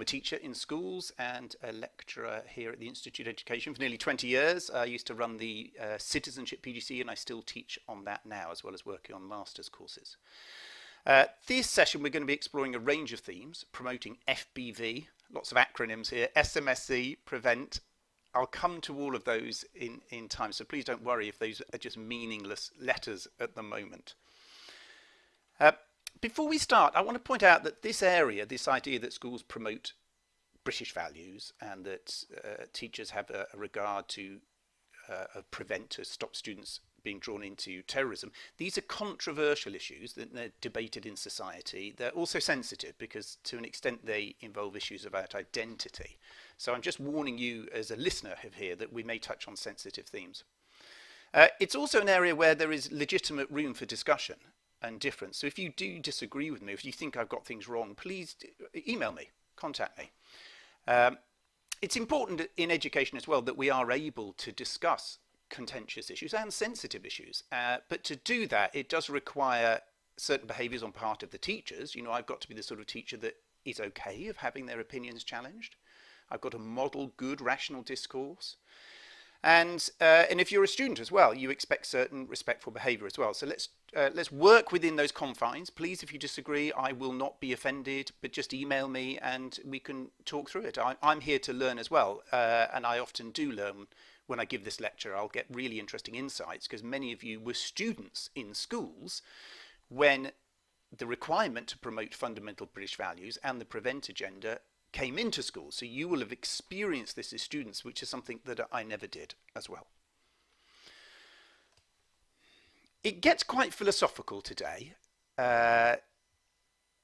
a teacher in schools and a lecturer here at the Institute of Education for nearly 20 years. I used to run the Citizenship PGC, and I still teach on that now, as well as working on master's courses. This session we're going to be exploring a range of themes, promoting FBV, lots of acronyms here, SMSC, Prevent. I'll come to all of those in time, so please don't worry if those are just meaningless letters at the moment. Before we start, I want to point out that this area, this idea that schools promote British values and that teachers have a regard to prevent, to stop students being drawn into terrorism, these are controversial issues that they're debated in society. They're also sensitive because to an extent they involve issues about identity. So I'm just warning you as a listener here that we may touch on sensitive themes. It's also an area where there is legitimate room for discussion and difference. So if you do disagree with me, if you think I've got things wrong, please email me, contact me. It's important in education as well that we are able to discuss contentious issues and sensitive issues. But to do that, it does require certain behaviours on part of the teachers. You know, I've got to be the sort of teacher that is okay of having their opinions challenged. I've got to model good, rational discourse. And if you're a student as well, you expect certain respectful behaviour as well. So let's work within those confines. Please, if you disagree, I will not be offended, but just email me and we can talk through it. I'm here to learn as well, and I often do learn when I give this lecture. I'll get really interesting insights because many of you were students in schools when the requirement to promote fundamental British values and the Prevent agenda came into school. So you will have experienced this as students, which is something that I never did as well. It gets quite philosophical today. And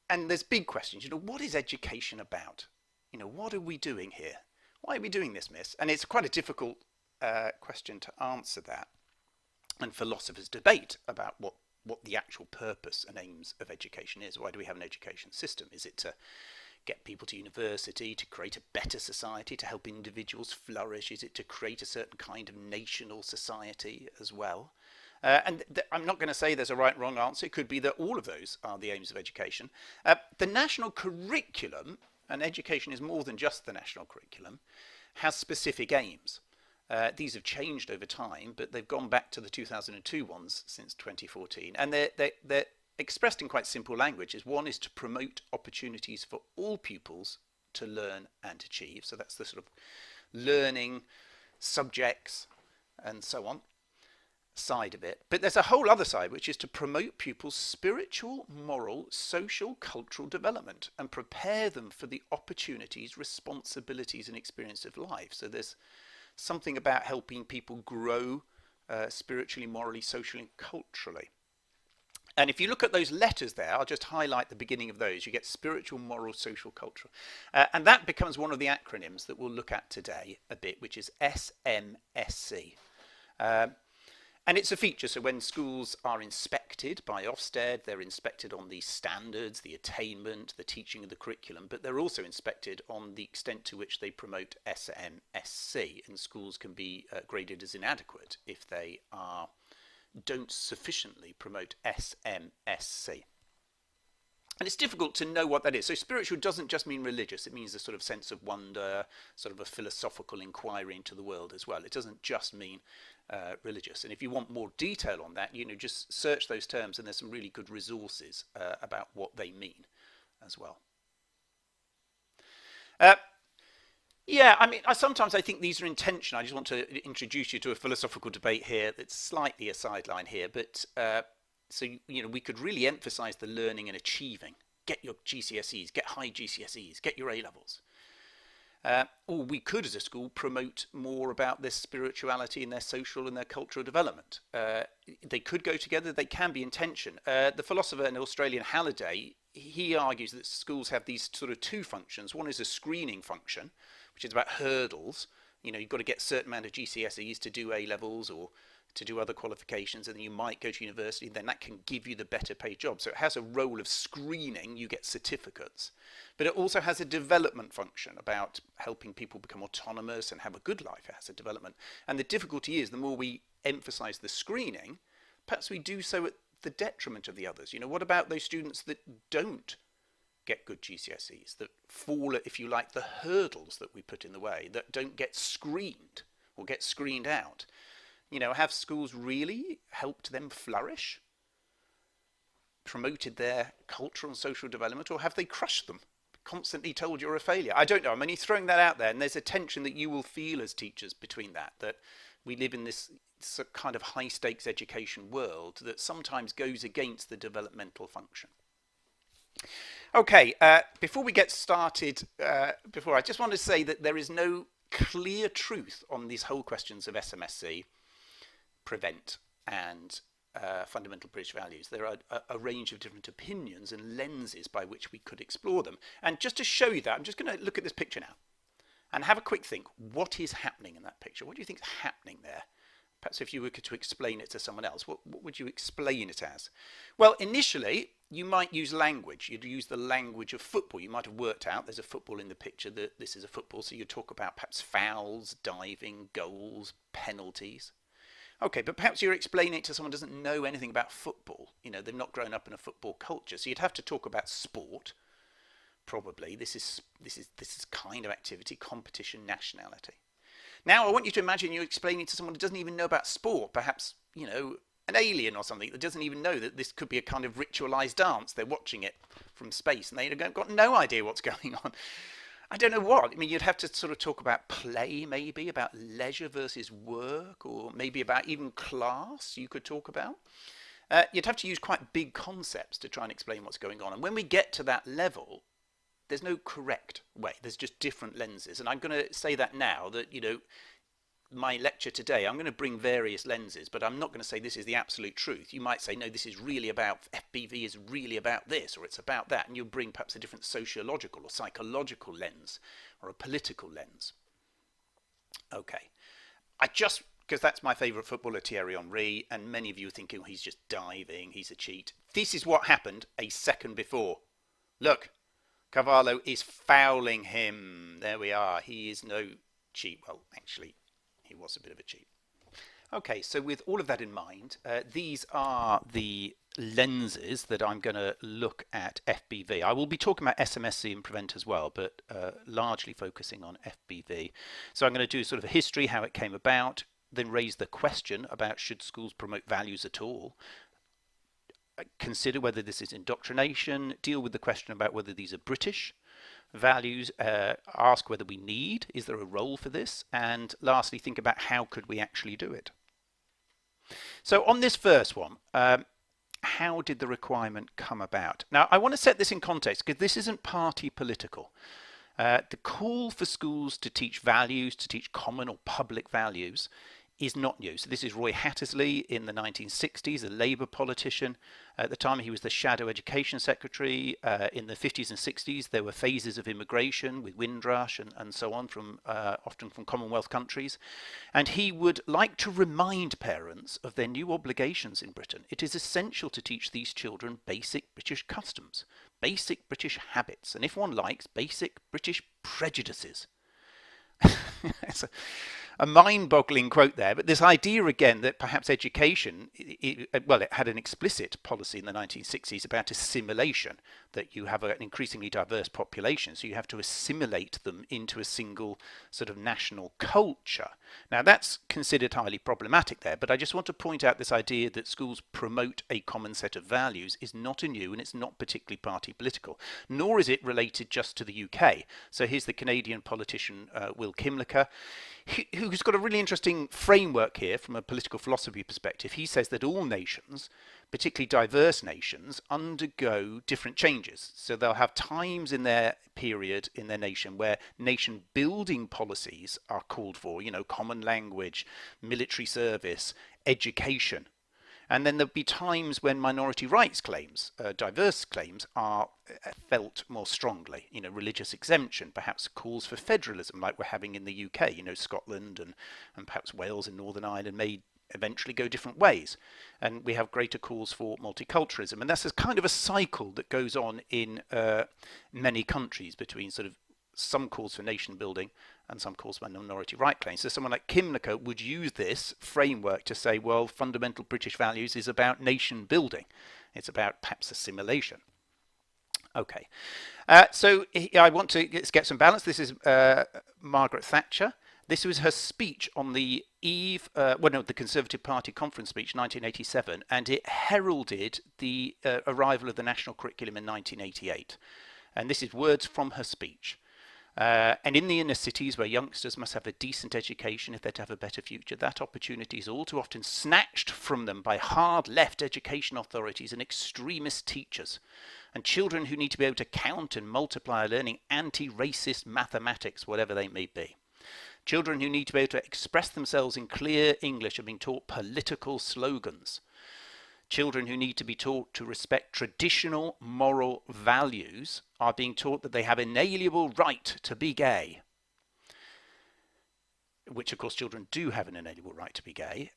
there's big questions. You know, what is education about? You know, what are we doing here? Why are we doing this, miss? And it's quite a difficult question to answer that. And philosophers debate about what the actual purpose and aims of education is. Why do we have an education system? Is it to get people to university, to create a better society, to help individuals flourish? Is it to create a certain kind of national society as well? And I'm not going to say there's a right wrong answer. It could be that all of those are the aims of education. The national curriculum, and education is more than just the national curriculum, has specific aims. These have changed over time, but they've gone back to the 2002 ones since 2014. And they're expressed in quite simple language. One is to promote opportunities for all pupils to learn and achieve. So that's the sort of learning subjects and so on side of it. But there's a whole other side, which is to promote pupils' spiritual, moral, social, cultural development and prepare them for the opportunities, responsibilities and experience of life. So there's something about helping people grow spiritually, morally, socially and culturally. And if you look at those letters there, I'll just highlight the beginning of those. You get spiritual, moral, social, cultural. And that becomes one of the acronyms that we'll look at today a bit, which is SMSC. And it's a feature, so when schools are inspected by Ofsted, they're inspected on the standards, the attainment, the teaching of the curriculum, but they're also inspected on the extent to which they promote SMSC, and schools can be graded as inadequate if they don't sufficiently promote SMSC. And it's difficult to know what that is. So spiritual doesn't just mean religious. It means a sort of sense of wonder, sort of a philosophical inquiry into the world as well. It doesn't just mean religious. And if you want more detail on that, you know, just search those terms and there's some really good resources about what they mean as well. Yeah, I mean, sometimes I think these are intentional. I just want to introduce you to a philosophical debate here that's slightly a sideline here, but so, you know, we could really emphasize the learning and achieving. Get your GCSEs, get high GCSEs, get your A-levels. Or we could, as a school, promote more about their spirituality and their social and their cultural development. They could go together, they can be in tension. The philosopher and Australian Halliday, he argues that schools have these sort of two functions. One is a screening function, which is about hurdles. You know, you've got to get a certain amount of GCSEs to do A-levels or to do other qualifications, and then you might go to university, then that can give you the better paid job. So it has a role of screening, you get certificates. But it also has a development function about helping people become autonomous and have a good life. It has a development. And the difficulty is the more we emphasize the screening, perhaps we do so at the detriment of the others. You know, what about those students that don't get good GCSEs, that fall at, if you like, the hurdles that we put in the way, that don't get screened or get screened out? Have schools really helped them flourish, promoted their cultural and social development, or have they crushed them, constantly told you're a failure? I don't know. I'm only throwing that out there, and there's a tension that you will feel as teachers between that we live in this kind of high stakes education world that sometimes goes against the developmental function. Okay, before we get started, I just want to say that there is no clear truth on these whole questions of SMSC, prevent, and fundamental British values. There are a range of different opinions and lenses by which we could explore them. And just to show you that, I'm just going to look at this picture now and have a quick think. What is happening in that picture? What do you think is happening there? Perhaps if you were to explain it to someone else, what would you explain it as? Well, initially, you might use language. You'd use the language of football. You might have worked out there's a football in the picture, that this is a football. So you talk about perhaps fouls, diving, goals, penalties. Okay, but perhaps you're explaining it to someone who doesn't know anything about football. They've not grown up in a football culture. So you'd have to talk about sport. Probably this is kind of activity, competition, nationality. Now I want you to imagine you're explaining to someone who doesn't even know about sport, perhaps an alien or something that doesn't even know that this could be a kind of ritualized dance. They're watching it from space and they've got no idea what's going on. I don't know what. I mean, you'd have to sort of talk about play, maybe about leisure versus work, or maybe about even class you could talk about. You'd have to use quite big concepts to try and explain what's going on. And when we get to that level, there's no correct way. There's just different lenses. And I'm going to say that now, that, my lecture today, I'm going to bring various lenses, but I'm not going to say this is the absolute truth. You might say, no, this is really about, FBV is really about this, or it's about that. And you'll bring perhaps a different sociological or psychological lens, or a political lens. Okay. Because that's my favourite footballer, Thierry Henry, and many of you are thinking, oh, he's just diving, he's a cheat. This is what happened a second before. Look. Carvalho is fouling him. There we are. He is no cheat. Well, actually, he was a bit of a cheat. Okay, so with all of that in mind, these are the lenses that I'm going to look at FBV. I will be talking about SMSC and Prevent as well, but largely focusing on FBV. So I'm going to do sort of a history, how it came about, then raise the question about should schools promote values at all, consider whether this is indoctrination, deal with the question about whether these are British values, ask whether we need, is there a role for this, and lastly think about how could we actually do it. So on this first one, how did the requirement come about? Now I want to set this in context because this isn't party political. The call for schools to teach values, to teach common or public values, is not new. So this is Roy Hattersley in the 1960s, a Labour politician. At the time he was the Shadow Education Secretary. In the 50s and 60s there were phases of immigration with Windrush and so on, from often from Commonwealth countries. And he would like to remind parents of their new obligations in Britain. It is essential to teach these children basic British customs, basic British habits, and if one likes, basic British prejudices. It's a mind-boggling quote there, but this idea again that perhaps education, it had an explicit policy in the 1960s about assimilation, that you have an increasingly diverse population, so you have to assimilate them into a single sort of national culture. Now that's considered highly problematic there, but I just want to point out this idea that schools promote a common set of values is not a new, and it's not particularly party political, nor is it related just to the UK. So here's the Canadian politician Will Kimlicka, who's got a really interesting framework here from a political philosophy perspective. He says that all nations, particularly diverse nations, undergo different changes. So they'll have times in their period in their nation where nation building policies are called for, common language, military service, education. And then there'll be times when minority rights claims, diverse claims, are felt more strongly. Religious exemption, perhaps calls for federalism like we're having in the UK. Scotland and perhaps Wales and Northern Ireland may eventually go different ways. And we have greater calls for multiculturalism. And that's a kind of a cycle that goes on in many countries between sort of some calls for nation building and some calls for minority right claims. So someone like Kimlicka would use this framework to say, well, fundamental British values is about nation building. It's about perhaps assimilation. Okay. So I want to get some balance. This is Margaret Thatcher. This was her speech on the eve, the Conservative Party conference speech, 1987, and it heralded the arrival of the national curriculum in 1988. And this is words from her speech. And in the inner cities where youngsters must have a decent education if they're to have a better future, that opportunity is all too often snatched from them by hard left education authorities and extremist teachers. And children who need to be able to count and multiply are learning anti-racist mathematics, whatever they may be. Children who need to be able to express themselves in clear English are being taught political slogans. Children who need to be taught to respect traditional moral values are being taught that they have inalienable right to be gay. Which, of course, children do have an inalienable right to be gay.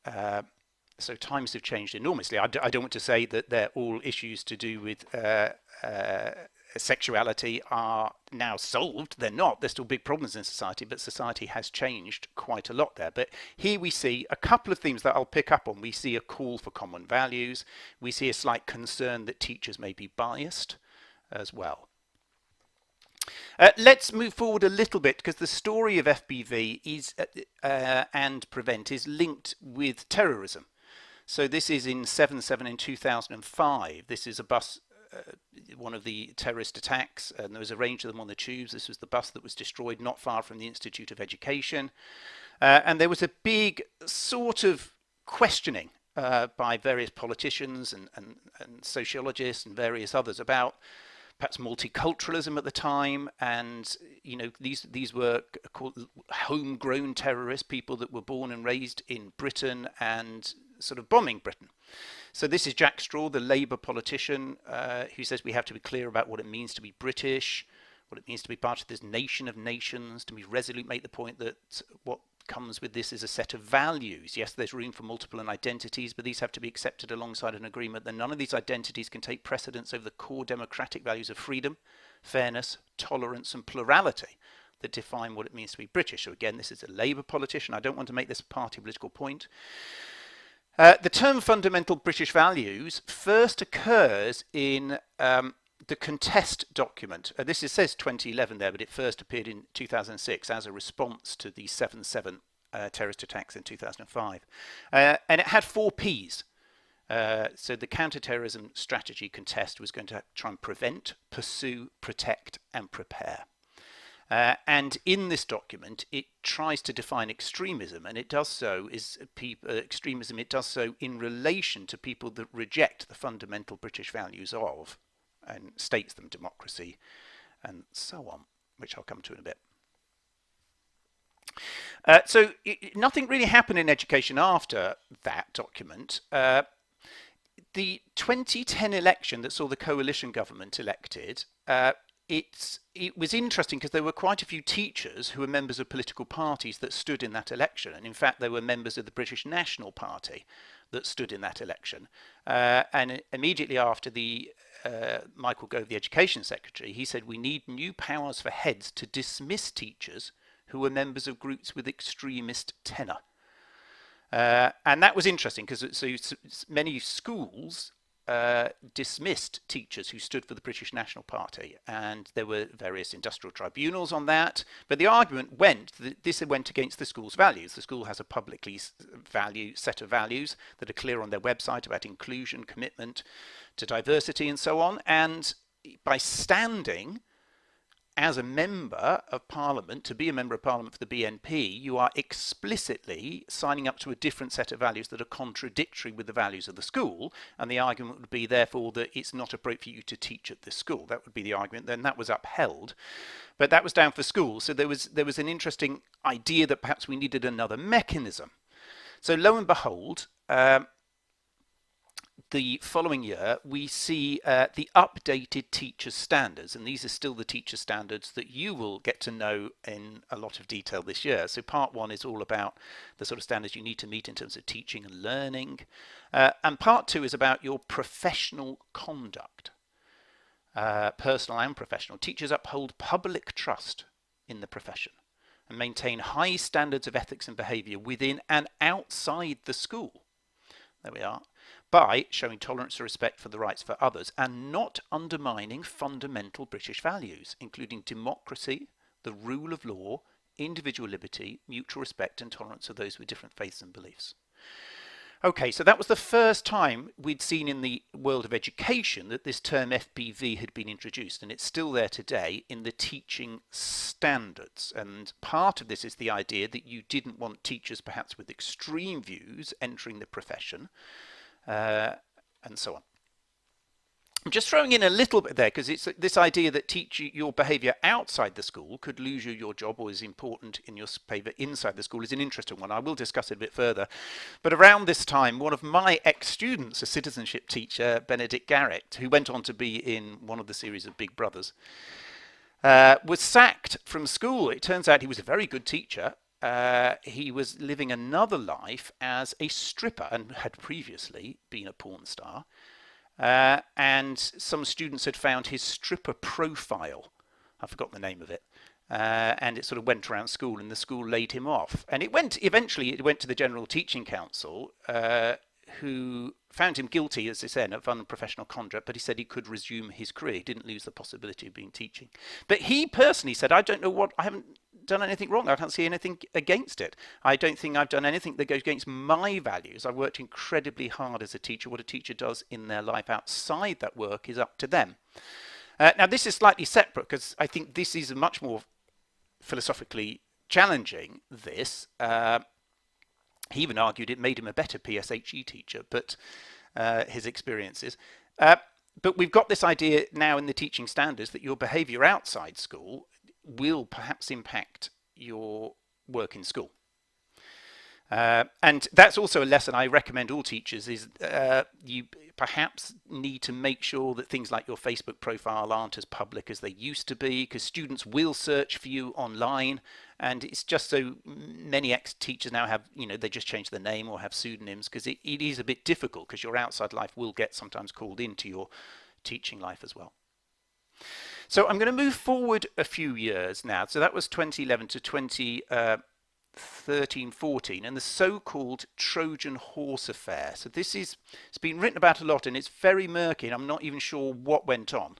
So times have changed enormously. I don't want to say that they're all issues to do with sexuality are now solved. They're not. There's still big problems in society, but society has changed quite a lot there. But here we see a couple of themes that I'll pick up on. We see a call for common values. We see a slight concern that teachers may be biased as well. Let's move forward a little bit, because the story of FBV is and Prevent is linked with terrorism. So this is in 7/7 in 2005. This is a bus, one of the terrorist attacks, and there was a range of them on the tubes. This was the bus that was destroyed not far from the Institute of Education. And there was a big sort of questioning by various politicians and sociologists and various others about perhaps multiculturalism at the time, and these were called homegrown terrorists, people that were born and raised in Britain and sort of bombing Britain. So this is Jack Straw, the Labour politician, who says we have to be clear about what it means to be British, what it means to be part of this nation of nations, to be resolute, make the point that what comes with this is a set of values. Yes, there's room for multiple identities, but these have to be accepted alongside an agreement that none of these identities can take precedence over the core democratic values of freedom, fairness, tolerance, and plurality that define what it means to be British. So again, this is a Labour politician. I don't want to make this a party political point. The term fundamental British values first occurs in the contest document. This says 2011 there, but it first appeared in 2006 as a response to the 7/7 terrorist attacks in 2005. And it had 4 Ps. So the counterterrorism strategy contest was going to try and prevent, pursue, protect, and prepare. And in this document, it tries to define extremism, and it does so extremism. It does so in relation to people that reject the fundamental British values of, and states them, democracy, and so on, which I'll come to in a bit. So nothing really happened in education after that document. The 2010 election that saw the coalition government elected, it was interesting because there were quite a few teachers who were members of political parties that stood in that election. And in fact, there were members of the British National Party that stood in that election. And immediately after Michael Gove, the Education Secretary, he said, we need new powers for heads to dismiss teachers who were members of groups with extremist tenor. And that was interesting because so many schools dismissed teachers who stood for the British National Party, and there were various industrial tribunals on that. But the argument went that this went against the school's values. The school has a publicly set of values that are clear on their website about inclusion, commitment to diversity, and so on. And by standing as a member of Parliament, to be a member of Parliament for the BNP, you are explicitly signing up to a different set of values that are contradictory with the values of the school, and the argument would be therefore that it's not appropriate for you to teach at this school. That would be the argument. Then that was upheld, but that was down for schools. So there was an interesting idea that perhaps we needed another mechanism. So lo and behold, the following year, we see the updated teacher standards, and these are still the teacher standards that you will get to know in a lot of detail this year. So part 1 is all about the sort of standards you need to meet in terms of teaching and learning, and part 2 is about your professional conduct, personal and professional. Teachers uphold public trust in the profession and maintain high standards of ethics and behaviour within and outside the school. There we are. by showing tolerance and respect for the rights for others and not undermining fundamental British values, including democracy, the rule of law, individual liberty, mutual respect and tolerance of those with different faiths and beliefs. Okay, so that was the first time we'd seen in the world of education that this term FBV had been introduced, and it's still there today in the teaching standards. And part of this is the idea that you didn't want teachers perhaps with extreme views entering the profession, and so on. I'm just throwing in a little bit there because it's this idea that teaching your behaviour outside the school could lose you your job or is important in your behaviour inside the school is an interesting one. I will discuss it a bit further. But around this time, one of my ex-students, a citizenship teacher, Benedict Garrett, who went on to be in one of the series of Big Brothers, was sacked from school. It turns out he was a very good teacher. He was living another life as a stripper and had previously been a porn star. And some students had found his stripper profile. I forgot the name of it. And it sort of went around school and the school laid him off. And eventually it went to the General Teaching Council, who found him guilty, as I said, of unprofessional conduct, but he said he could resume his career. He didn't lose the possibility of being teaching. But he personally said, I haven't done anything wrong. I can't see anything against it. I don't think I've done anything that goes against my values. I've worked incredibly hard as a teacher. What a teacher does in their life outside that work is up to them. Now, this is slightly separate because I think this is a much more philosophically challenging, this. He even argued it made him a better PSHE teacher, but his experiences. But we've got this idea now in the teaching standards that your behaviour outside school will perhaps impact your work in school. And that's also a lesson I recommend all teachers is you perhaps need to make sure that things like your Facebook profile aren't as public as they used to be, because students will search for you online, and it's just so many ex-teachers now have, they just change their name or have pseudonyms because it is a bit difficult because your outside life will get sometimes called into your teaching life as well. So I'm going to move forward a few years now. So that was 2011 to 2013-14 and the so-called Trojan horse affair. So it's been written about a lot and it's very murky and I'm not even sure what went on.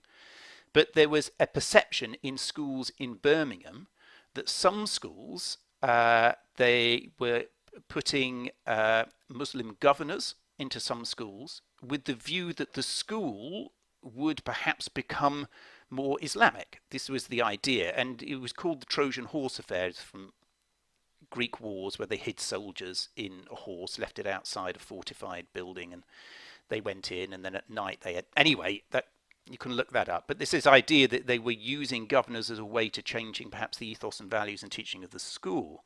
But there was a perception in schools in Birmingham that some schools, they were putting Muslim governors into some schools with the view that the school would perhaps become more Islamic. This was the idea, and it was called the Trojan horse affair from Greek wars, where they hid soldiers in a horse, left it outside a fortified building, and they went in, and then at night they had... Anyway, that you can look that up. But this is idea that they were using governors as a way to changing perhaps the ethos and values and teaching of the school.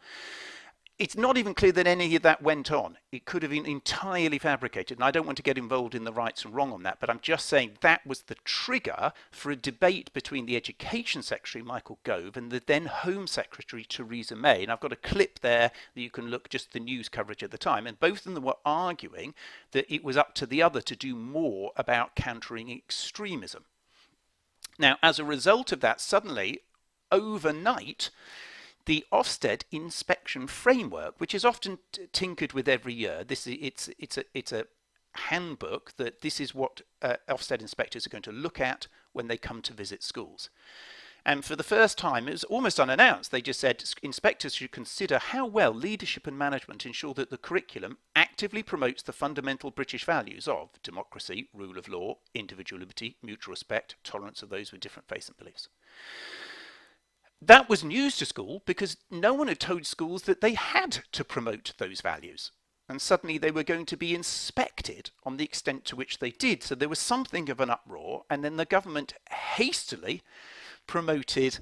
It's not even clear that any of that went on. It could have been entirely fabricated, and I don't want to get involved in the rights and wrong on that, but I'm just saying that was the trigger for a debate between the Education Secretary, Michael Gove, and the then Home Secretary, Theresa May. And I've got a clip there that you can look, just the news coverage at the time, and both of them were arguing that it was up to the other to do more about countering extremism. Now, as a result of that, suddenly, overnight, the Ofsted inspection framework, which is often tinkered with every year, it's a handbook that this is what Ofsted inspectors are going to look at when they come to visit schools. And for the first time, it was almost unannounced. They just said inspectors should consider how well leadership and management ensure that the curriculum actively promotes the fundamental British values of democracy, rule of law, individual liberty, mutual respect, tolerance of those with different faiths and beliefs. That was news to school because no one had told schools that they had to promote those values. And suddenly they were going to be inspected on the extent to which they did. So there was something of an uproar, and then the government hastily published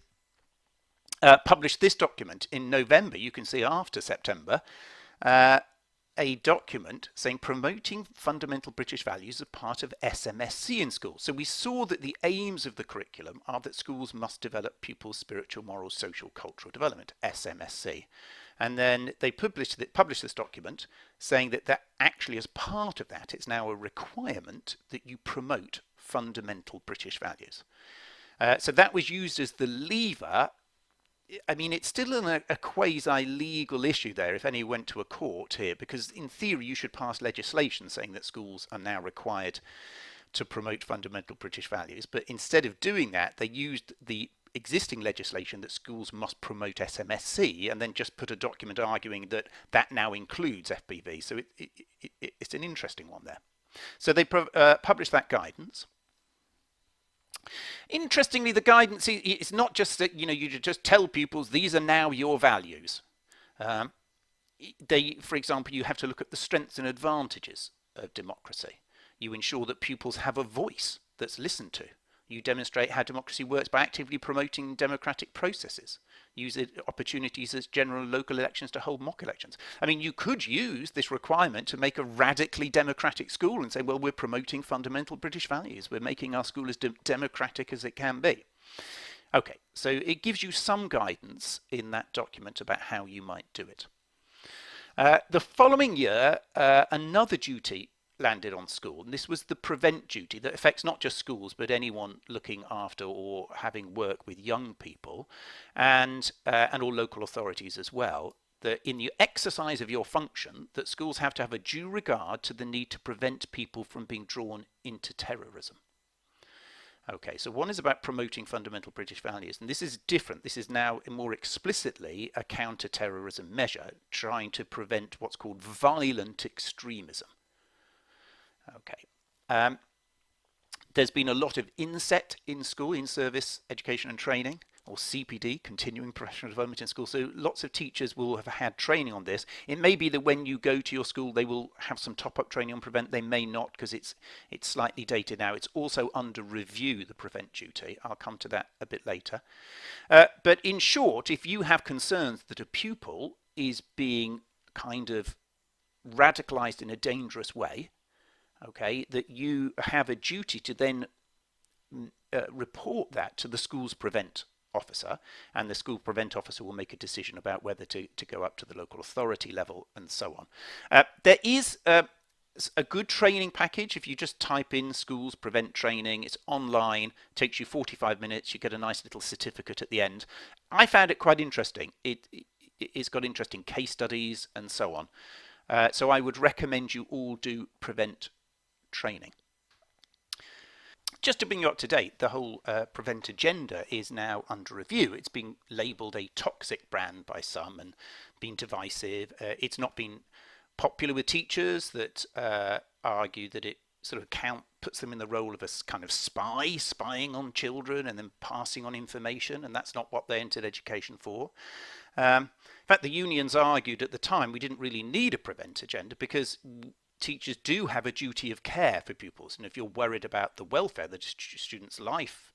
this document in November. You can see after September, a document saying promoting fundamental British values as part of SMSC in schools. So we saw that the aims of the curriculum are that schools must develop pupils' spiritual, moral, social, cultural development, SMSC. And then they published this document saying that actually as part of that, it's now a requirement that you promote fundamental British values. So that was used as the lever I mean, it's still a quasi-legal issue there if any went to a court here, because in theory you should pass legislation saying that schools are now required to promote fundamental British values. But instead of doing that, they used the existing legislation that schools must promote SMSC and then just put a document arguing that that now includes FBV. So it's an interesting one there. So they published that guidance. Interestingly, the guidance is not just that you just tell pupils these are now your values. For example, you have to look at the strengths and advantages of democracy. You ensure that pupils have a voice that's listened to. You demonstrate how democracy works by actively promoting democratic processes. Use opportunities as general and local elections to hold mock elections. I mean, you could use this requirement to make a radically democratic school and say, well, we're promoting fundamental British values. We're making our school as democratic as it can be. Okay, so it gives you some guidance in that document about how you might do it. The following year, another duty landed on school, and this was the prevent duty that affects not just schools but anyone looking after or having work with young people, and all local authorities as well, that in the exercise of your function that schools have to have a due regard to the need to prevent people from being drawn into terrorism. Okay, so one is about promoting fundamental British values, and this is different. This is now more explicitly a counter-terrorism measure trying to prevent what's called violent extremism. Okay. There's been a lot of inset in school, in-service education and training, or CPD, continuing professional development in school. So lots of teachers will have had training on this. It may be that when you go to your school, they will have some top-up training on prevent. They may not, because it's slightly dated now. It's also under review, the prevent duty. I'll come to that a bit later. But in short, if you have concerns that a pupil is being kind of radicalized in a dangerous way, okay, that you have a duty to then report that to the school's prevent officer, and the school prevent officer will make a decision about whether to go up to the local authority level and so on. There is a good training package. If you just type in schools prevent training, it's online, takes you 45 minutes, you get a nice little certificate at the end. I found it quite interesting. It's got interesting case studies and so on. So I would recommend you all do prevent training. Just to bring you up to date, the whole prevent agenda is now under review. It's been labelled a toxic brand by some and been divisive. It's not been popular with teachers that argue that it sort of puts them in the role of a kind of spying on children and then passing on information, and that's not what they entered education for. In fact, the unions argued at the time we didn't really need a prevent agenda because teachers do have a duty of care for pupils, and if you're worried about the welfare, that student's life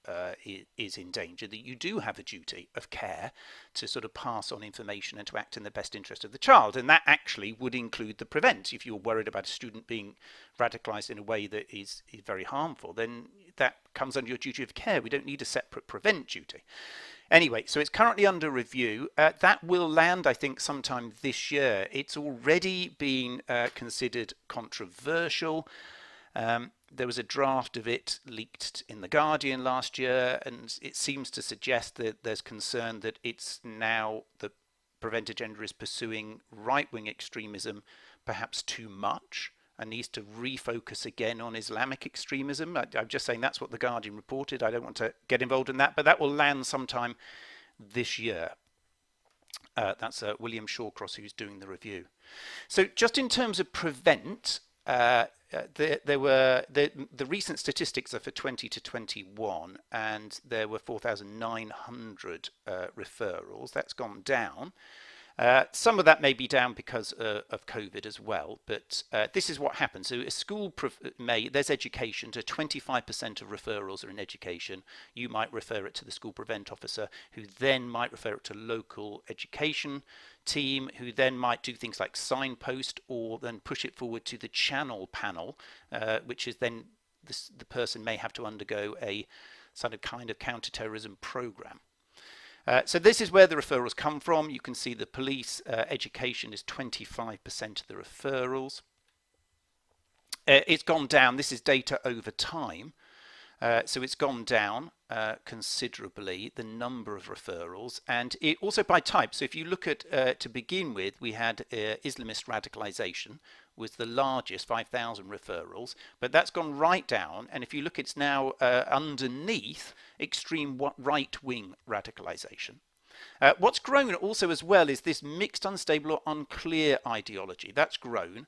is in danger, that you do have a duty of care to sort of pass on information and to act in the best interest of the child, and that actually would include the prevent. If you're worried about a student being radicalized in a way that is very harmful, then that comes under your duty of care. We don't need a separate prevent duty. Anyway, so it's currently under review. That will land, I think, sometime this year. It's already been considered controversial. There was a draft of it leaked in The Guardian last year, and it seems to suggest that there's concern that it's now the prevent agenda is pursuing right-wing extremism perhaps too much and needs to refocus again on Islamic extremism. I'm just saying that's what The Guardian reported. I don't want to get involved in that, but that will land sometime this year. That's William Shawcross who's doing the review. So just in terms of prevent, the recent statistics are for 20 to 21, and there were 4,900 referrals. That's gone down. Some of that may be down because of COVID as well, but this is what happens. So a school there's education, so 25% of referrals are in education. You might refer it to the school prevent officer, who then might refer it to local education team, who then might do things like signpost or then push it forward to the channel panel, which is then the person may have to undergo a sort of kind of counter-terrorism program. So this is where the referrals come from. You can see the police education is 25% of the referrals. It's gone down. This is data over time. So it's gone down considerably, the number of referrals, and it also by type. So if you look at, to begin with, we had Islamist radicalization was the largest, 5,000 referrals, but that's gone right down. And if you look, it's now underneath extreme right-wing radicalization. What's grown also as well is this mixed, unstable, or unclear ideology. That's grown.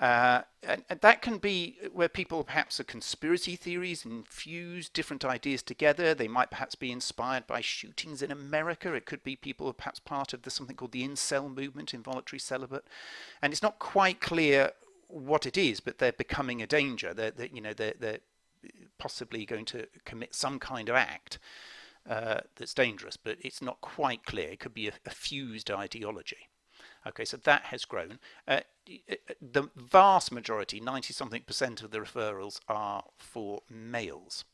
And that can be where people perhaps are conspiracy theories infuse different ideas together. They might perhaps be inspired by shootings in America. It could be people are perhaps part of something called the incel movement, involuntary celibate. And it's not quite clear what it is, but they're becoming a danger. They're possibly going to commit some kind of act that's dangerous, but it's not quite clear. It could be a fused ideology. Okay, so that has grown. The vast majority, 90-something% of the referrals are for males.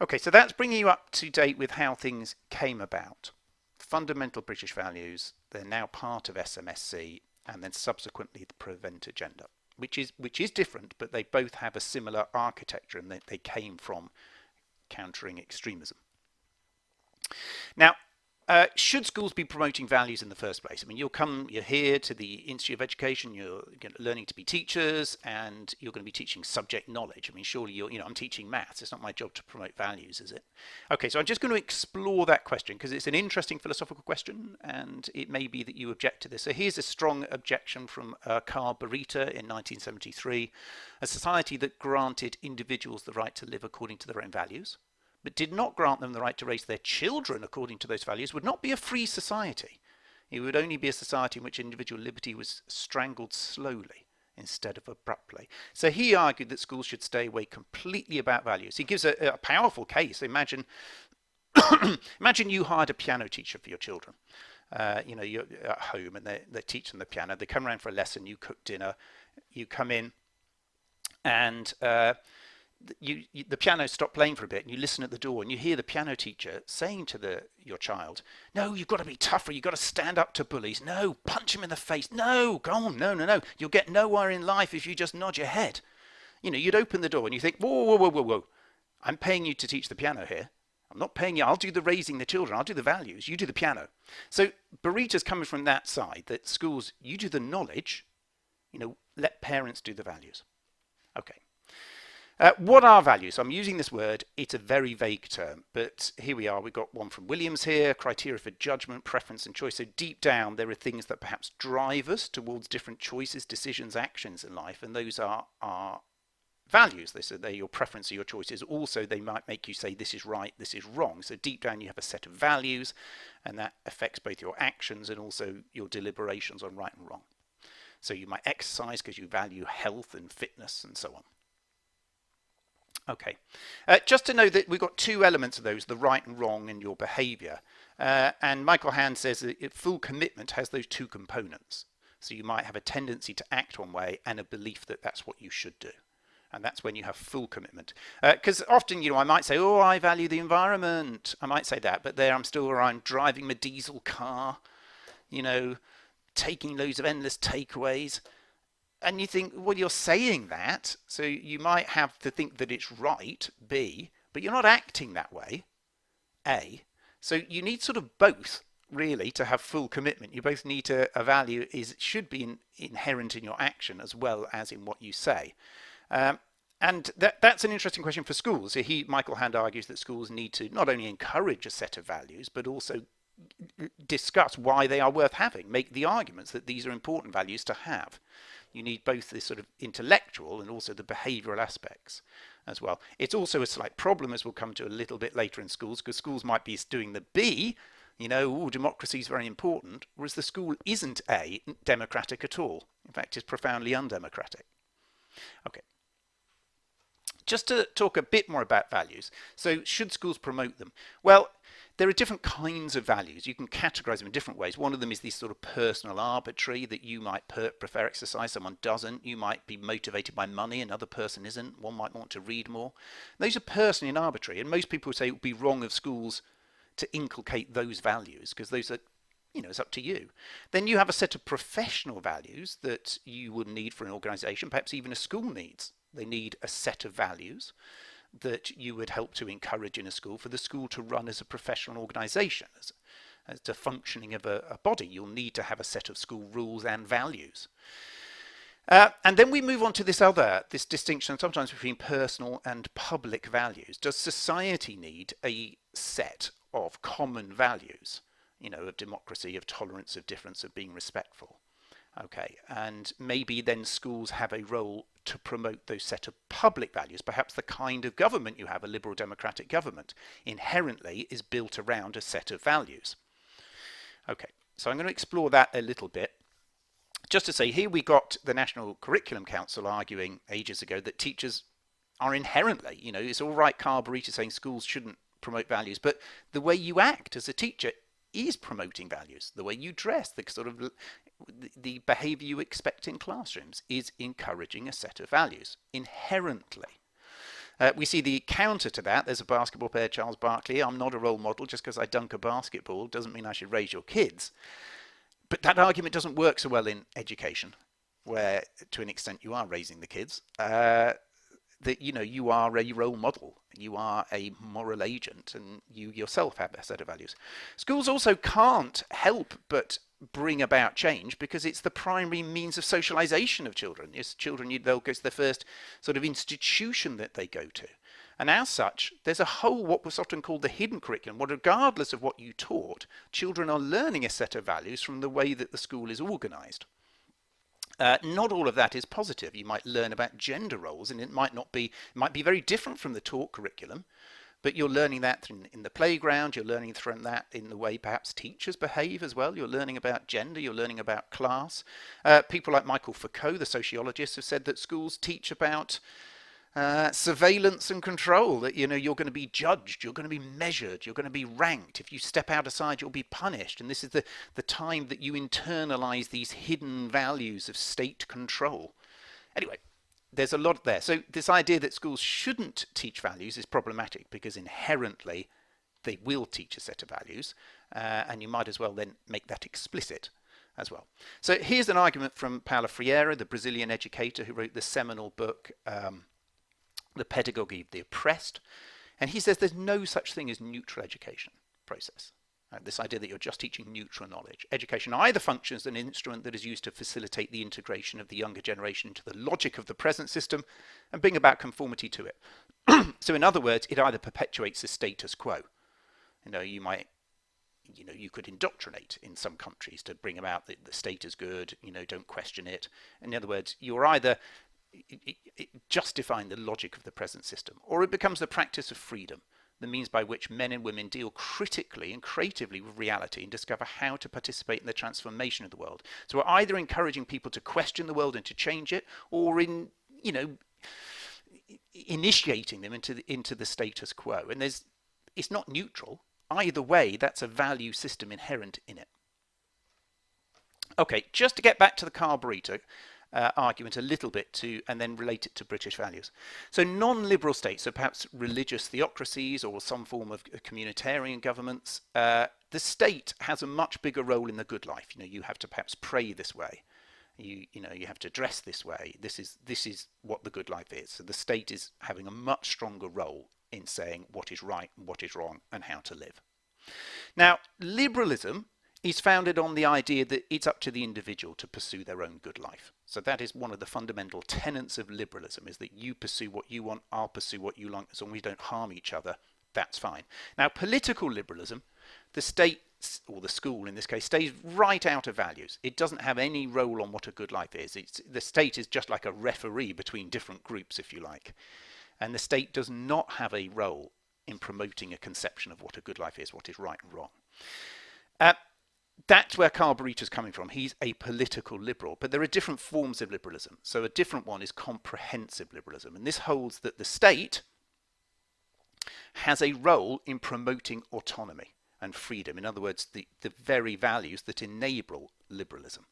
Okay, so that's bringing you up to date with how things came about. Fundamental British values, they're now part of SMSC, and then subsequently the Prevent agenda, which is different, but they both have a similar architecture, and they came from countering extremism. Now, should schools be promoting values in the first place? I mean, you're here to the Institute of Education, you're learning to be teachers, and you're going to be teaching subject knowledge. I mean, surely I'm teaching maths. It's not my job to promote values, is it? Okay, so I'm just going to explore that question because it's an interesting philosophical question, and it may be that you object to this. So here's a strong objection from Karl Barita in 1973, a society that granted individuals the right to live according to their own values, but did not grant them the right to raise their children according to those values, would not be a free society. It would only be a society in which individual liberty was strangled slowly instead of abruptly. So he argued that schools should stay away completely about values. He gives a powerful case. Imagine you hired a piano teacher for your children. You're at home and they're teaching the piano. They come around for a lesson, you cook dinner, you come in and the piano stopped playing for a bit, and you listen at the door and you hear the piano teacher saying to your child, no, you've got to be tougher, you've got to stand up to bullies, no, punch him in the face, no, go on, no, you'll get nowhere in life if you just nod your head. You'd open the door and you think, whoa, I'm paying you to teach the piano here. I'm not paying you, I'll do the raising the children, I'll do the values, you do the piano. So Barita's coming from that side, that schools, you do the knowledge, let parents do the values. Okay. What are values? I'm using this word. It's a very vague term, but here we are. We've got one from Williams here, criteria for judgment, preference and choice. So deep down, there are things that perhaps drive us towards different choices, decisions, actions in life, and those are our values. They're your preference or your choices. Also, they might make you say this is right, this is wrong. So deep down, you have a set of values, and that affects both your actions and also your deliberations on right and wrong. So you might exercise because you value health and fitness and so on. Okay, just to know that we've got two elements of those, the right and wrong in your behaviour. And Michael Hand says that full commitment has those two components. So you might have a tendency to act one way and a belief that that's what you should do. And that's when you have full commitment. Because often, I might say, oh, I value the environment. I might say that, but there I'm still around driving my diesel car, taking loads of endless takeaways. And you think, well, you're saying that, so you might have to think that it's right, B, but you're not acting that way, A. So you need sort of both, really, to have full commitment. You both need a value should be inherent in your action as well as in what you say. And that's an interesting question for schools. So Michael Hand argues that schools need to not only encourage a set of values, but also discuss why they are worth having, make the arguments that these are important values to have. You need both the sort of intellectual and also the behavioural aspects as well. It's also a slight problem, as we'll come to a little bit later in schools, because schools might be doing the B, democracy is very important, whereas the school isn't A, democratic at all. In fact, it's profoundly undemocratic. Okay. Just to talk a bit more about values. So should schools promote them? Well, there are different kinds of values. You can categorize them in different ways. One of them is this sort of personal arbitrary, that you might prefer exercise, someone doesn't. You might be motivated by money, another person isn't. One might want to read more. Those are personally and arbitrary, and most people would say it would be wrong of schools to inculcate those values, because those are, it's up to you. Then you have a set of professional values that you would need for an organization, perhaps even a school needs. They need a set of values that you would help to encourage in a school for the school to run as a professional organisation. As the functioning of a body, you'll need to have a set of school rules and values. And then we move on to this distinction sometimes between personal and public values. Does society need a set of common values, of democracy, of tolerance, of difference, of being respectful? Okay, and maybe then schools have a role to promote those set of public values. Perhaps the kind of government you have, a liberal democratic government, inherently is built around a set of values. Okay, so I'm going to explore that a little bit. Just to say, here we got the National Curriculum Council arguing ages ago that teachers are inherently, it's all right, Carl Burita saying schools shouldn't promote values, but the way you act as a teacher is promoting values. The way you dress, the sort of the behavior you expect in classrooms is encouraging a set of values inherently. We see the counter to that. There's a basketball player, Charles Barkley. I'm not a role model. Just because I dunk a basketball doesn't mean I should raise your kids. But that argument doesn't work so well in education, where to an extent you are raising the kids. That you are a role model, you are a moral agent, and you yourself have a set of values. Schools also can't help but bring about change because it's the primary means of socialization of children. As children, they'll go to the first sort of institution that they go to. And as such, there's a whole, what was often called the hidden curriculum, where regardless of what you taught, children are learning a set of values from the way that the school is organized. Not all of that is positive. You might learn about gender roles, and it might be very different from the taught curriculum, but you're learning that in the playground, you're learning from that in the way perhaps teachers behave as well. You're learning about gender, you're learning about class. People like Michael Foucault, the sociologist, have said that schools teach about surveillance and control, that you're going to be judged, you're going to be measured, you're going to be ranked. If you step outside, you'll be punished. And this is the time that you internalize these hidden values of state control. Anyway, there's a lot there. So this idea that schools shouldn't teach values is problematic because inherently they will teach a set of values, and you might as well then make that explicit as well. So here's an argument from Paulo Freire, the Brazilian educator who wrote the seminal book The Pedagogy of the Oppressed, and he says there's no such thing as neutral education process. This idea that you're just teaching neutral knowledge. Education either functions as an instrument that is used to facilitate the integration of the younger generation into the logic of the present system and bring about conformity to it. So in other words, it either perpetuates the status quo. You could indoctrinate in some countries to bring about the state is good, don't question it. In other words, you're either justifying the logic of the present system, or it becomes the practice of freedom, the means by which men and women deal critically and creatively with reality and discover how to participate in the transformation of the world. So we're either encouraging people to question the world and to change it, or initiating them into the status quo. And it's not neutral. Either way, that's a value system inherent in it. Okay, just to get back to the Carl Burita argument a little bit and then relate it to British values. So non-liberal states, so perhaps religious theocracies or some form of communitarian governments, the state has a much bigger role in the good life. You have to perhaps pray this way. You have to dress this way. This is what the good life is. So the state is having a much stronger role in saying what is right and what is wrong and how to live. Now, liberalism is founded on the idea that it's up to the individual to pursue their own good life. So that is one of the fundamental tenets of liberalism, is that you pursue what you want, I'll pursue what you like, as long as we don't harm each other, that's fine. Now, political liberalism, the state, or the school in this case, stays right out of values. It doesn't have any role on what a good life is. The state is just like a referee between different groups, if you like. And the state does not have a role in promoting a conception of what a good life is, what is right and wrong. That's where Carl Burita is coming from. He's a political liberal, but there are different forms of liberalism. So a different one is comprehensive liberalism. And this holds that the state has a role in promoting autonomy and freedom. In other words, the very values that enable liberalism.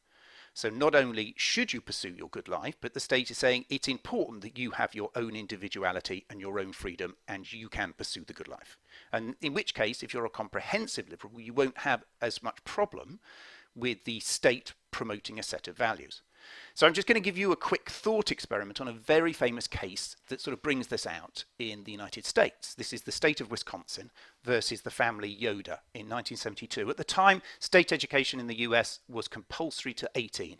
So not only should you pursue your good life, but the state is saying it's important that you have your own individuality and your own freedom, and you can pursue the good life. And in which case, if you're a comprehensive liberal, you won't have as much problem with the state promoting a set of values. So I'm just going to give you a quick thought experiment on a very famous case that sort of brings this out in the United States. This is the state of Wisconsin versus the family Yoder in 1972. At the time, state education in the US was compulsory to 18.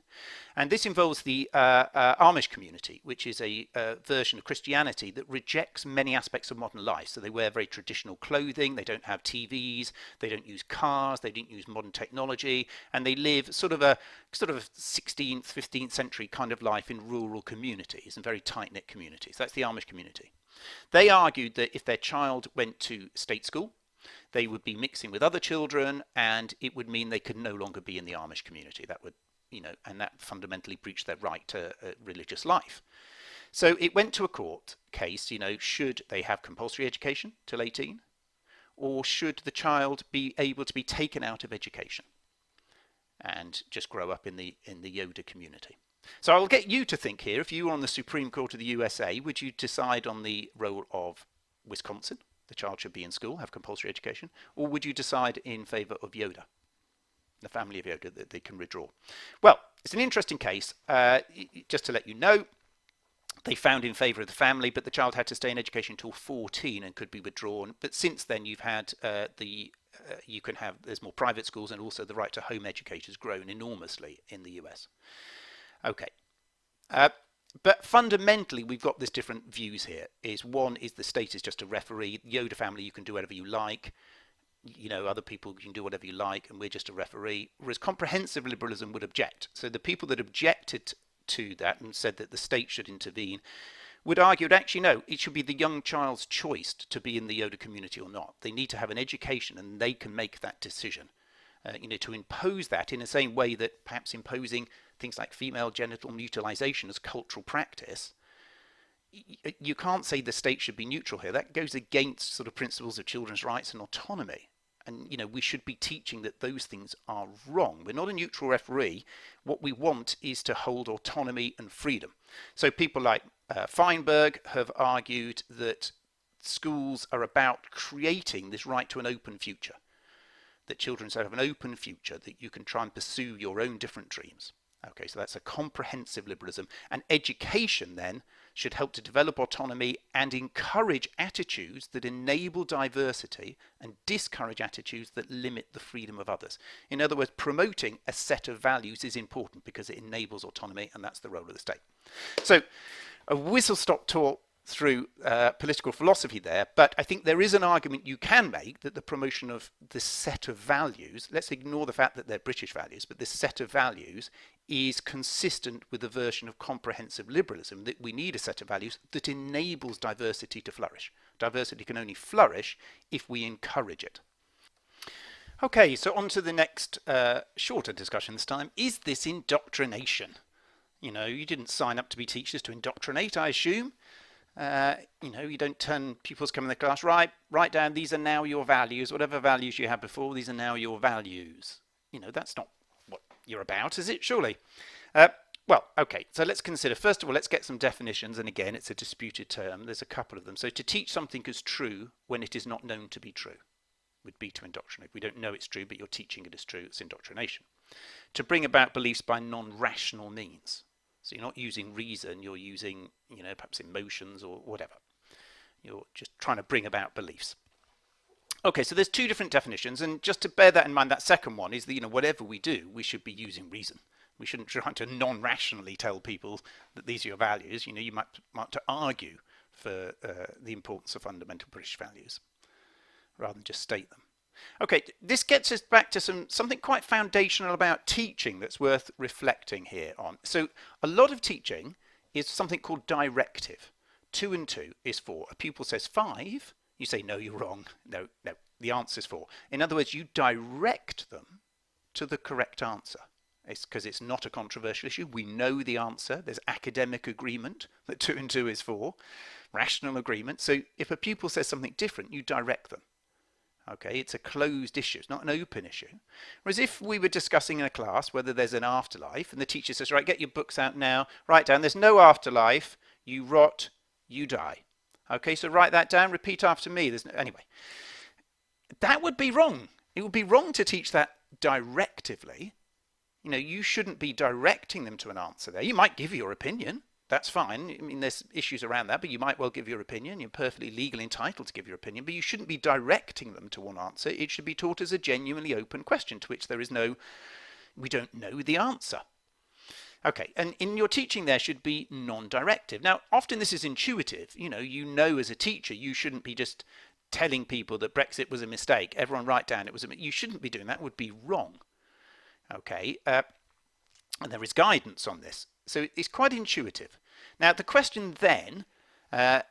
And this involves the Amish community, which is a version of Christianity that rejects many aspects of modern life. So they wear very traditional clothing, they don't have TVs, they don't use cars, they don't use modern technology, and they live sort of a 16th, 15th century kind of life in rural communities and very tight-knit communities. That's the Amish community. They argued that if their child went to state school, they would be mixing with other children, and it would mean they could no longer be in the Amish community. That would, and that fundamentally breached their right to religious life. So it went to a court case, should they have compulsory education till 18, or should the child be able to be taken out of education and just grow up in the Yoder community? So I'll get you to think here. If you were on the Supreme Court of the USA, would you decide on the role of Wisconsin? The child should be in school, have compulsory education, or would you decide in favour of Yoder, the family of Yoder, that they can withdraw? Well, it's an interesting case. Just to let you know, they found in favour of the family, but the child had to stay in education until 14 and could be withdrawn. But since then, you've had there's more private schools, and also the right to home educators grown enormously in the US. Okay. But fundamentally, we've got this different views here. One is the state is just a referee. Yoder family, you can do whatever you like. Other people can do whatever you like, and we're just a referee. Whereas comprehensive liberalism would object. So the people that objected to that and said that the state should intervene would argue that actually no, it should be the young child's choice to be in the Yoder community or not. They need to have an education, and they can make that decision. To impose that in the same way that perhaps imposing things like female genital mutilization as cultural practice, you can't say the state should be neutral here. That goes against sort of principles of children's rights and autonomy. And, we should be teaching that those things are wrong. We're not a neutral referee. What we want is to hold autonomy and freedom. So people like Feinberg have argued that schools are about creating this right to an open future, that children should have an open future, that you can try and pursue your own different dreams. Okay, so that's a comprehensive liberalism. And education then should help to develop autonomy and encourage attitudes that enable diversity and discourage attitudes that limit the freedom of others. In other words, promoting a set of values is important because it enables autonomy, and that's the role of the state. So a whistle-stop tour through political philosophy there, but I think there is an argument you can make that the promotion of this set of values, let's ignore the fact that they're British values, but this set of values is consistent with the version of comprehensive liberalism, that we need a set of values that enables diversity to flourish. Diversity can only flourish if we encourage it. Okay, so on to the next shorter discussion this time. Is this indoctrination? You didn't sign up to be teachers to indoctrinate, I assume. You don't turn pupils come in the class, write down, these are now your values, whatever values you had before, these are now your values. That's not what you're about, is it? Surely. Well, okay, so let's consider, first of all, let's get some definitions, and again, it's a disputed term. There's a couple of them. So to teach something as true when it is not known to be true would be to indoctrinate. We don't know it's true, but you're teaching it as true, it's indoctrination. To bring about beliefs by non-rational means. So you're not using reason, you're using, perhaps emotions or whatever. You're just trying to bring about beliefs. Okay, so there's two different definitions, and just to bear that in mind, that second one is that, whatever we do, we should be using reason. We shouldn't try to non-rationally tell people that these are your values. You might want to argue for the importance of fundamental British values rather than just state them. Okay, this gets us back to something quite foundational about teaching that's worth reflecting here on. So a lot of teaching is something called directive. 2 and 2 is 4. A pupil says 5, you say, no, you're wrong. No, the answer is 4. In other words, you direct them to the correct answer. It's because it's not a controversial issue. We know the answer. There's academic agreement that 2 and 2 is 4. Rational agreement. So if a pupil says something different, you direct them. Okay, it's a closed issue, it's not an open issue. Whereas if we were discussing in a class whether there's an afterlife, and the teacher says, right, get your books out now, write down, there's no afterlife, you rot, you die. Okay, so write that down, repeat after me. Anyway, that would be wrong. It would be wrong to teach that directively. You shouldn't be directing them to an answer there. You might give your opinion. That's fine. I mean, there's issues around that, but you might well give your opinion. You're perfectly legally entitled to give your opinion, but you shouldn't be directing them to one answer. It should be taught as a genuinely open question to which we don't know the answer. Okay, and in your teaching there should be non-directive. Now, often this is intuitive. You know as a teacher, you shouldn't be just telling people that Brexit was a mistake. Everyone write down it was you shouldn't be doing that. It would be wrong. Okay, and there is guidance on this. So it's quite intuitive. Now, the question then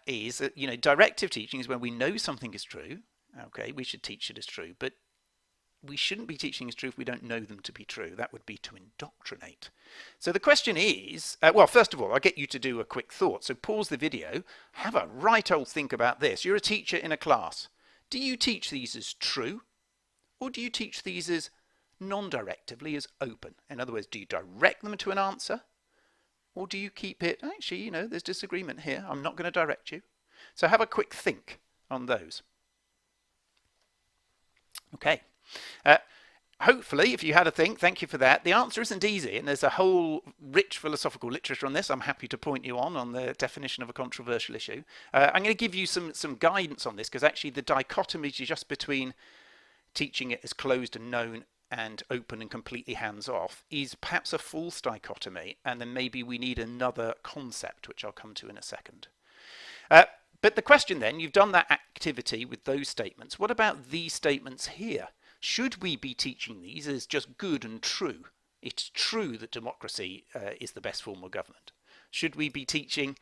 is that, directive teaching is when we know something is true. Okay, we should teach it as true, but we shouldn't be teaching as true if we don't know them to be true. That would be to indoctrinate. So the question is, well, first of all, I'll get you to do a quick thought. So pause the video, have a right old think about this. You're a teacher in a class. Do you teach these as true, or do you teach these as non-directively, as open? In other words, do you direct them to an answer, or do you keep it, actually, there's disagreement here, I'm not going to direct you. So have a quick think on those. Okay. Hopefully, if you had a think, thank you for that. The answer isn't easy, and there's a whole rich philosophical literature on this. I'm happy to point you on the definition of a controversial issue. I'm going to give you some guidance on this, because actually the dichotomy is just between teaching it as closed and known and open and completely hands-off is perhaps a false dichotomy, and then maybe we need another concept, which I'll come to in a second. But the question then, you've done that activity with those statements. What about these statements here? Should we be teaching these as just good and true? It's true that democracy is the best form of government. Should we be teaching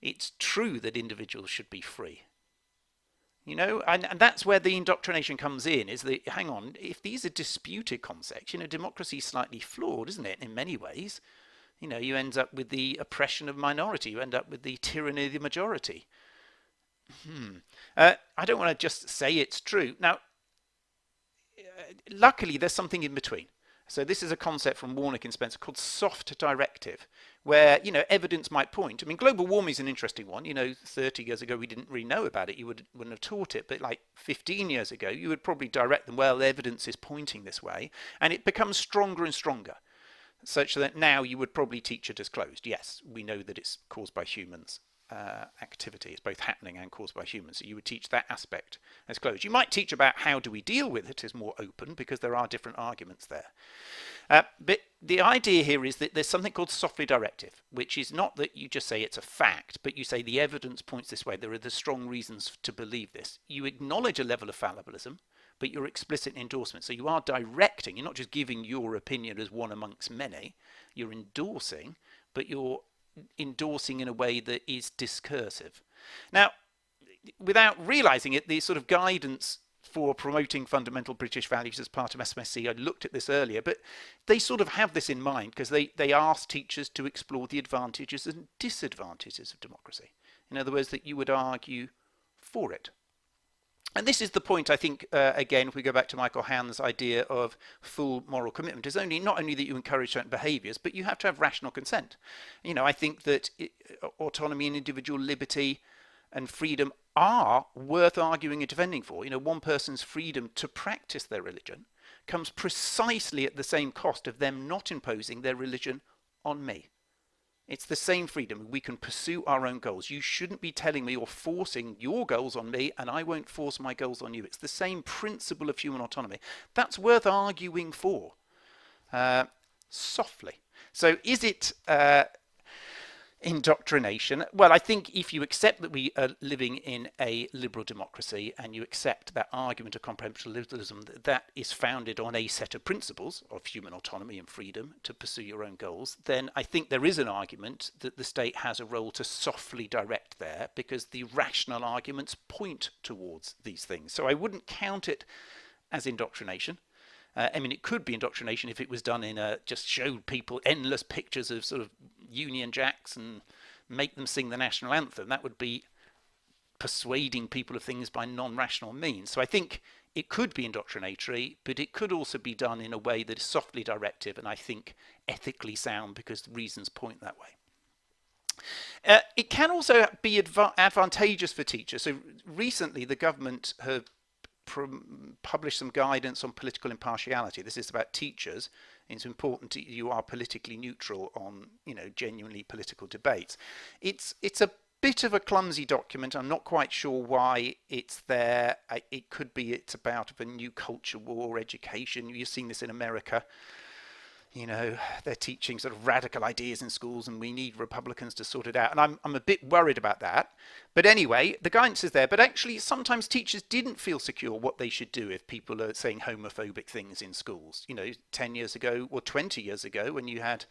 it's true that individuals should be free? And that's where the indoctrination comes in, is that, hang on, if these are disputed concepts, democracy is slightly flawed, isn't it, in many ways? You end up with the oppression of minority, you end up with the tyranny of the majority. I don't want to just say it's true. Now, luckily, there's something in between. So this is a concept from Warnock and Spencer called soft directive, where, evidence might point. I mean, global warming is an interesting one. 30 years ago, we didn't really know about it. You wouldn't have taught it. But like 15 years ago, you would probably direct them, well, the evidence is pointing this way. And it becomes stronger and stronger, such that now you would probably teach it as closed. Yes, we know that it's caused by humans. Activity. It's both happening and caused by humans. So you would teach that aspect as closed. You might teach about how do we deal with it as more open, because there are different arguments there. But the idea here is that there's something called softly directive, which is not that you just say it's a fact, but you say the evidence points this way. There are the strong reasons to believe this. You acknowledge a level of fallibilism, but you're explicit in endorsement. So you are directing. You're not just giving your opinion as one amongst many. You're endorsing, but you're endorsing in a way that is discursive. Now, without realizing it, the sort of guidance for promoting fundamental British values as part of SMSC, I looked at this earlier, but they sort of have this in mind, because they ask teachers to explore the advantages and disadvantages of democracy. In other words, that you would argue for it. And this is the point, I think, again, if we go back to Michael Hand's idea of full moral commitment, is not only that you encourage certain behaviours, but you have to have rational consent. I think that autonomy and individual liberty and freedom are worth arguing and defending for. One person's freedom to practice their religion comes precisely at the same cost of them not imposing their religion on me. It's the same freedom. We can pursue our own goals. You shouldn't be telling me or forcing your goals on me, and I won't force my goals on you. It's the same principle of human autonomy. That's worth arguing for. Softly. So is it indoctrination? Well, I think if you accept that we are living in a liberal democracy, and you accept that argument of comprehensive liberalism that is founded on a set of principles of human autonomy and freedom to pursue your own goals, then I think there is an argument that the state has a role to softly direct there, because the rational arguments point towards these things. So I wouldn't count it as indoctrination. It could be indoctrination if it was done in just showed people endless pictures of sort of Union Jacks and make them sing the national anthem. That would be persuading people of things by non-rational means. So I think it could be indoctrinatory, but it could also be done in a way that is softly directive, and I think ethically sound, because the reasons point that way. It can also be advantageous for teachers. So recently the government have published some guidance on political impartiality. This is about teachers It's important you are politically neutral on, genuinely political debates. It's a bit of a clumsy document. I'm not quite sure why it's there. It could be it's about a new culture war education. You're seeing this in America. They're teaching sort of radical ideas in schools, and we need Republicans to sort it out. And I'm a bit worried about that. But anyway, the guidance is there. But actually, sometimes teachers didn't feel secure what they should do if people are saying homophobic things in schools. 10 years ago or 20 years ago, when you had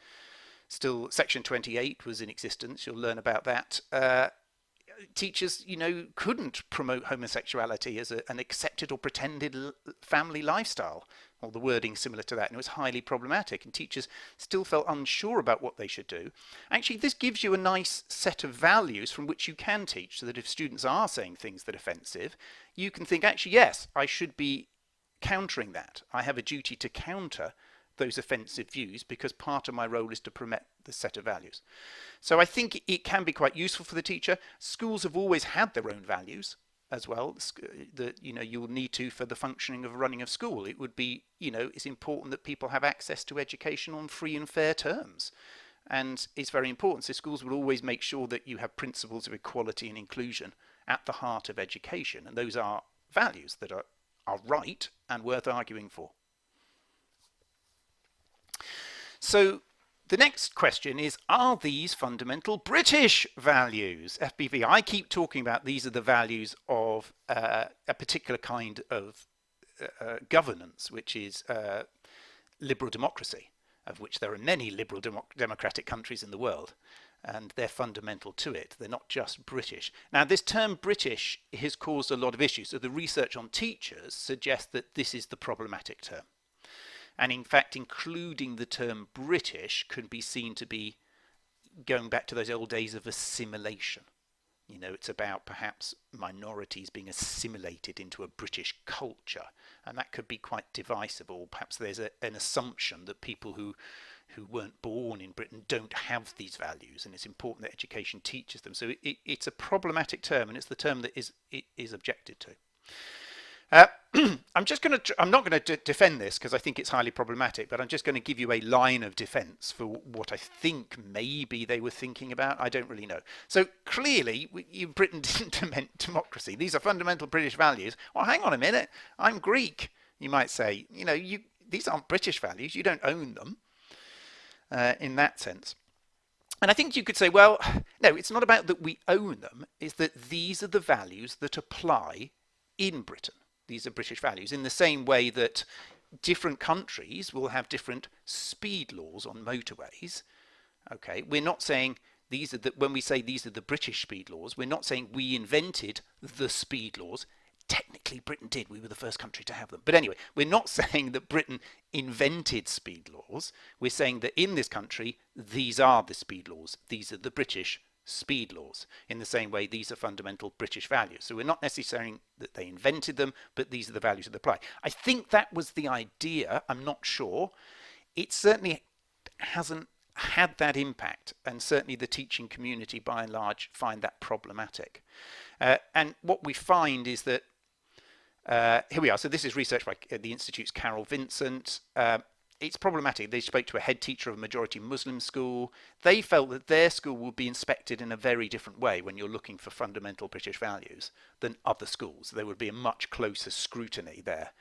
still Section 28 was in existence, you'll learn about that. Teachers, couldn't promote homosexuality as an accepted or pretended family lifestyle, or the wording similar to that, and it was highly problematic, and teachers still felt unsure about what they should do. Actually, this gives you a nice set of values from which you can teach, so that if students are saying things that are offensive, you can think, actually, yes, I should be countering that. I have a duty to counter those offensive views because part of my role is to promote the set of values. So I think it can be quite useful for the teacher. Schools have always had their own values as well, that you'll need to for the functioning of running of school. It would be, it's important that people have access to education on free and fair terms, and it's very important. So schools will always make sure that you have principles of equality and inclusion at the heart of education, and those are values that are right and worth arguing for. So the next question is, are these fundamental British values? FBV, I keep talking about these are the values of a particular kind of governance, which is liberal democracy, of which there are many liberal democratic countries in the world, and they're fundamental to it. They're not just British. Now, this term British has caused a lot of issues, so the research on teachers suggests that this is the problematic term. And in fact, including the term British could be seen to be going back to those old days of assimilation. It's about perhaps minorities being assimilated into a British culture, and that could be quite divisive. Or perhaps there's an assumption that people who weren't born in Britain don't have these values, and it's important that education teaches them. So it's a problematic term, and it's the term that is objected to. I'm not going to defend this because I think it's highly problematic, but I'm just going to give you a line of defense for what I think maybe they were thinking about. I don't really know. So clearly, Britain didn't invent democracy. These are fundamental British values. Well, hang on a minute. I'm Greek, you might say. These aren't British values. You don't own them in that sense. And I think you could say, well, no, it's not about that we own them. It's that these are the values that apply in Britain. These are British values, in the same way that different countries will have different speed laws on motorways. Okay, we're not saying when we say these are the British speed laws, we're not saying we invented the speed laws. Technically, Britain did. We were the first country to have them. But anyway, we're not saying that Britain invented speed laws. We're saying that in this country, these are the speed laws. These are the British speed laws. In the same way, these are fundamental British values. So we're not necessarily saying that they invented them, but these are the values that apply. I think that was the idea. I'm not sure. It certainly hasn't had that impact, and certainly the teaching community by and large find that problematic. And what we find is that here we are. So this is research by the Institute's Carol Vincent. It's problematic. They spoke to a head teacher of a majority Muslim school. They felt that their school would be inspected in a very different way when you're looking for fundamental British values than other schools. There would be a much closer scrutiny there.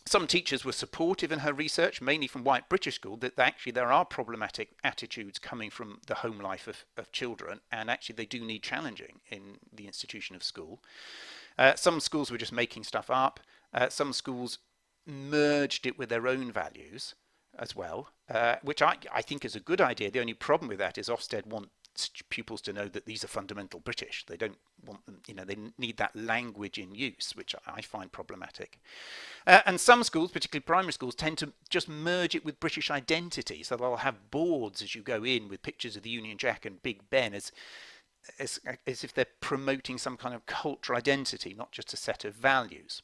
Some teachers were supportive in her research, mainly from white British schools, that actually there are problematic attitudes coming from the home life of children, and actually they do need challenging in the institution of school. Some schools were just making stuff up. Some schools merged it with their own values as well, which I think is a good idea. The only problem with that is Ofsted wants pupils to know that these are fundamental British. They don't want them, they need that language in use, which I find problematic. And some schools, particularly primary schools, tend to just merge it with British identity. So they'll have boards as you go in with pictures of the Union Jack and Big Ben as if they're promoting some kind of cultural identity, not just a set of values.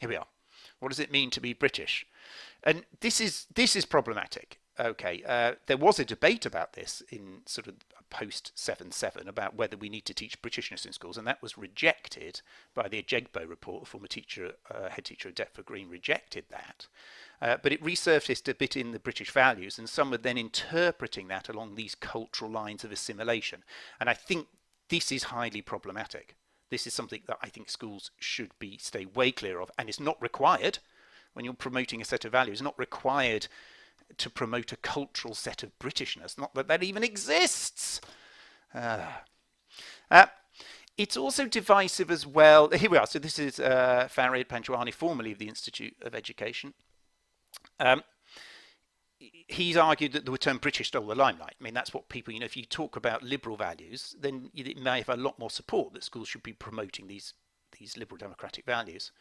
Here we are. What does it mean to be British? And this is problematic. Okay, there was a debate about this in sort of post 7/7 about whether we need to teach Britishness in schools, and that was rejected by the Ejegbo report. The former teacher, head teacher of Deptford Green, rejected that. But it resurfaced a bit in the British values, and some were then interpreting that along these cultural lines of assimilation. And I think this is highly problematic. This is something that I think schools should stay way clear of, and it's not required. When you're promoting a set of values, not required to promote a cultural set of Britishness, not that that even exists. It's also divisive as well. Here we are. So this is Farid Panchwani, formerly of the Institute of Education. He's argued that the term British stole the limelight. I mean, that's what people, if you talk about liberal values, then it may have a lot more support that schools should be promoting these liberal democratic values.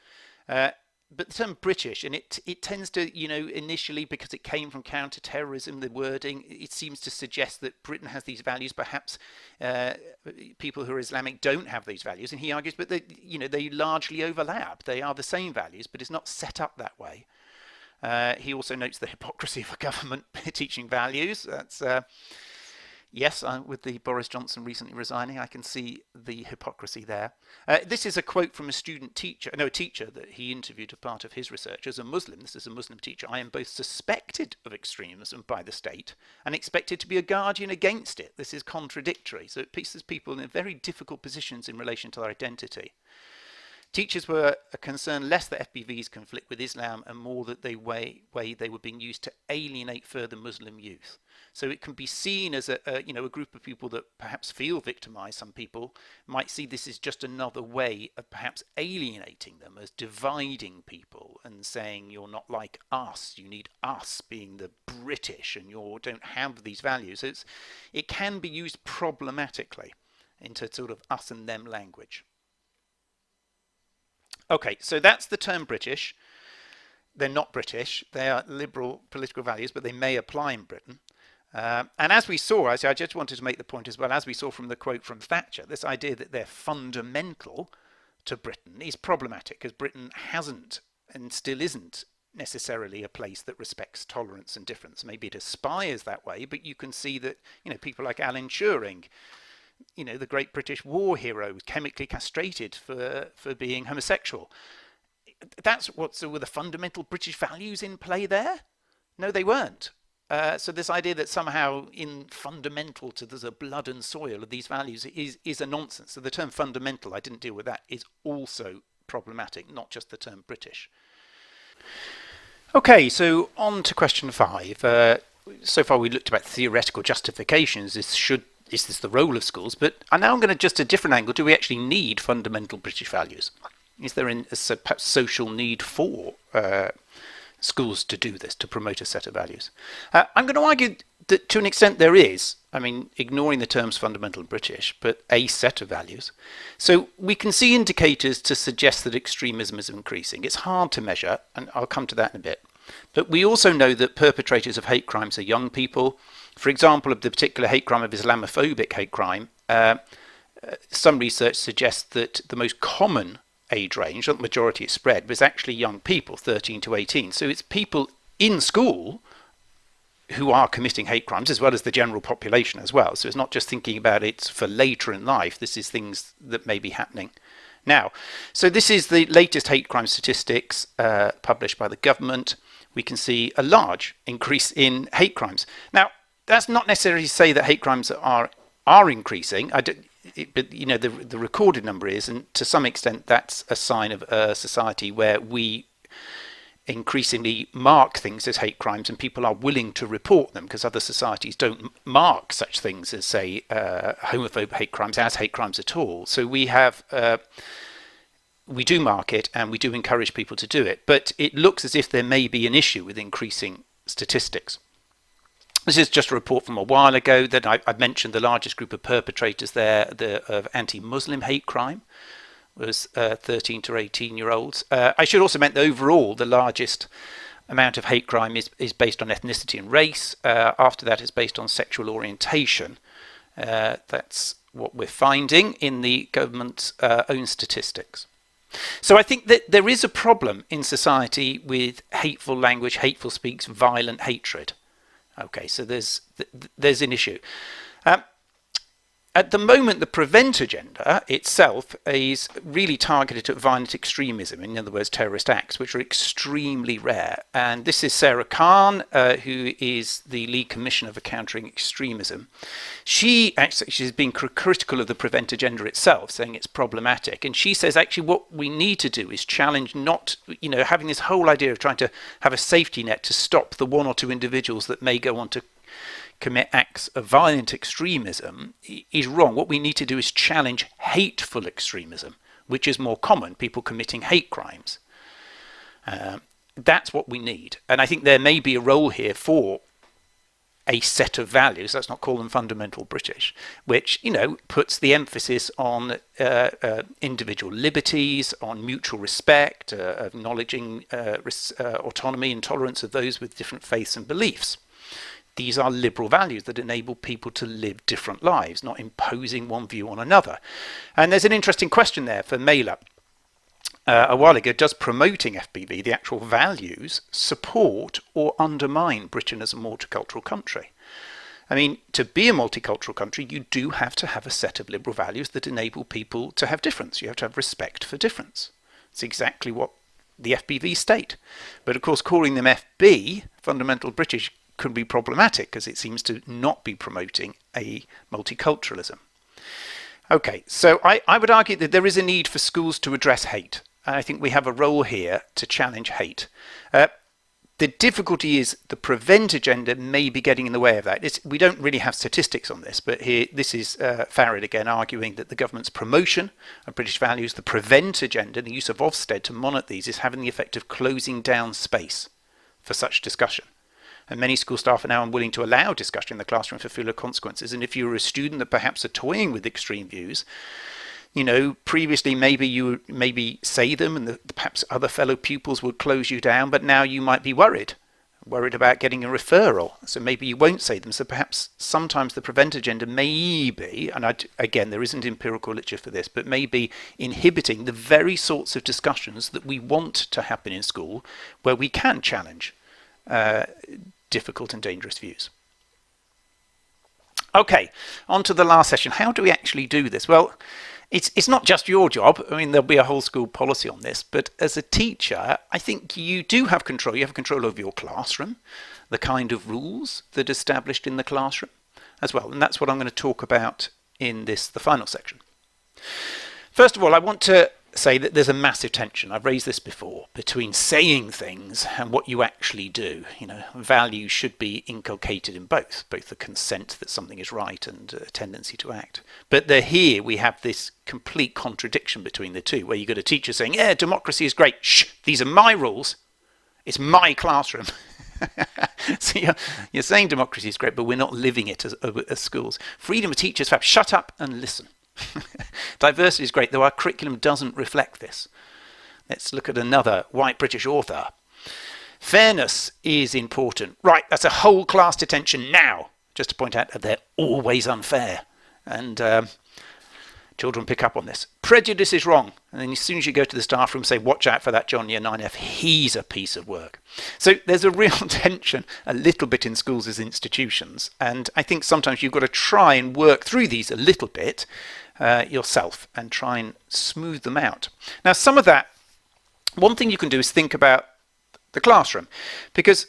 But the term British, and it tends to, initially, because it came from counter-terrorism, the wording, it seems to suggest that Britain has these values. Perhaps people who are Islamic don't have these values. And he argues, but they largely overlap. They are the same values, but it's not set up that way. He also notes the hypocrisy of a government teaching values. That's yes, with the Boris Johnson recently resigning, I can see the hypocrisy there. This is a quote from a teacher that he interviewed as part of his research. As a Muslim, this is a Muslim teacher, I am both suspected of extremism by the state and expected to be a guardian against it. This is contradictory. So it places people in very difficult positions in relation to their identity. Teachers were concerned less that FPVs conflict with Islam and more that they were being used to alienate further Muslim youth. So it can be seen as a group of people that perhaps feel victimized. Some people might see this as just another way of perhaps alienating them, as dividing people and saying you're not like us, you need us, being the British, and you don't have these values. It can be used problematically into sort of us and them language. Okay, so that's the term British. They're not British. They are liberal political values, but they may apply in Britain. And as we saw, I just wanted to make the point as well, as we saw from the quote from Thatcher, this idea that they're fundamental to Britain is problematic, because Britain hasn't and still isn't necessarily a place that respects tolerance and difference. Maybe it aspires that way, but you can see that people like Alan Turing, the great British war hero, was chemically castrated for being homosexual. That's were the fundamental British values in play there? No, they weren't. So this idea that somehow fundamental to the blood and soil of these values is a nonsense. So the term fundamental, I didn't deal with that, is also problematic, not just the term British. Okay, so on to question 5. So far we looked about theoretical justifications. Is this the role of schools? But now I'm going to just a different angle. Do we actually need fundamental British values? Is there a perhaps social need for schools to do this, to promote a set of values? I'm going to argue that to an extent there is. I mean, ignoring the terms fundamental and British, but a set of values. So we can see indicators to suggest that extremism is increasing. It's hard to measure, and I'll come to that in a bit. But we also know that perpetrators of hate crimes are young people. For example, of the particular hate crime of Islamophobic hate crime, some research suggests that the most common age range, not the majority it's spread, was actually young people, 13 to 18. So it's people in school who are committing hate crimes, as well as the general population as well. So it's not just thinking about it for later in life. This is things that may be happening now. So this is the latest hate crime statistics published by the government. We can see a large increase in hate crimes. Now, that's not necessarily to say that hate crimes are increasing, but the recorded number is, and to some extent that's a sign of a society where we increasingly mark things as hate crimes and people are willing to report them, because other societies don't mark such things as, say, homophobic hate crimes as hate crimes at all. So we do mark it and we do encourage people to do it, but it looks as if there may be an issue with increasing statistics. This is just a report from a while ago that I mentioned. The largest group of perpetrators there of anti-Muslim hate crime was 13 to 18-year-olds. I should also mention that overall the largest amount of hate crime is based on ethnicity and race. After that it's based on sexual orientation. That's what we're finding in the government's own statistics. So I think that there is a problem in society with hateful language, hateful speech, violent hatred. Okay, so there's an issue. Um, At the moment, the prevent agenda itself is really targeted at violent extremism, in other words, terrorist acts, which are extremely rare. And this is Sarah Khan, who is the lead commissioner for countering extremism. She's been critical of the prevent agenda itself, saying it's problematic. And she says, actually, what we need to do is challenge not, having this whole idea of trying to have a safety net to stop the one or two individuals that may go on to commit acts of violent extremism is wrong. What we need to do is challenge hateful extremism, which is more common, people committing hate crimes. That's what we need. And I think there may be a role here for a set of values, let's not call them fundamental British, which, puts the emphasis on individual liberties, on mutual respect, acknowledging autonomy and tolerance of those with different faiths and beliefs. These are liberal values that enable people to live different lives, not imposing one view on another. And there's an interesting question there for Mela. A while ago, does promoting FBV, the actual values, support or undermine Britain as a multicultural country? I mean, to be a multicultural country, you do have to have a set of liberal values that enable people to have difference. You have to have respect for difference. It's exactly what the FBV state. But of course, calling them FB, fundamental British, could be problematic because it seems to not be promoting a multiculturalism. Okay, so I would argue that there is a need for schools to address hate. And I think we have a role here to challenge hate. The difficulty is the prevent agenda may be getting in the way of that. We don't really have statistics on this, but here this is Farrad again arguing that the government's promotion of British values, the prevent agenda, the use of Ofsted to monitor these is having the effect of closing down space for such discussion. And many school staff are now unwilling to allow discussion in the classroom for fear of consequences. And if you're a student that perhaps are toying with extreme views, previously maybe you would say them and perhaps other fellow pupils would close you down, but now you might be worried about getting a referral. So maybe you won't say them. So perhaps sometimes the prevent agenda may be, and again, there isn't empirical literature for this, but may be inhibiting the very sorts of discussions that we want to happen in school where we can challenge difficult and dangerous views. Okay, on to the last session. How do we actually do this? Well, it's not just your job. I mean, there'll be a whole school policy on this, but as a teacher, I think you do have control. You have control over your classroom, the kind of rules that are established in the classroom as well. And that's what I'm going to talk about in the final section. First of all, I want to say that there's a massive tension, I've raised this before, between saying things and what you actually do. Values should be inculcated in both the consent that something is right and a tendency to act. But here we have this complete contradiction between the two, where you've got a teacher saying, yeah, democracy is great. Shh, these are my rules. It's my classroom. So you're saying democracy is great, but we're not living it as schools. Freedom of teachers, fab. Shut up and listen. Diversity is great, though our curriculum doesn't reflect this. Let's look at another white British author. Fairness is important. Right, that's a whole class detention now. Just to point out that they're always unfair. And children pick up on this. Prejudice is wrong. And then as soon as you go to the staff room, say, watch out for that John Year 9F. He's a piece of work. So there's a real tension a little bit in schools as institutions. And I think sometimes you've got to try and work through these a little bit yourself and try and smooth them out. Now, some of that, one thing you can do is think about the classroom, because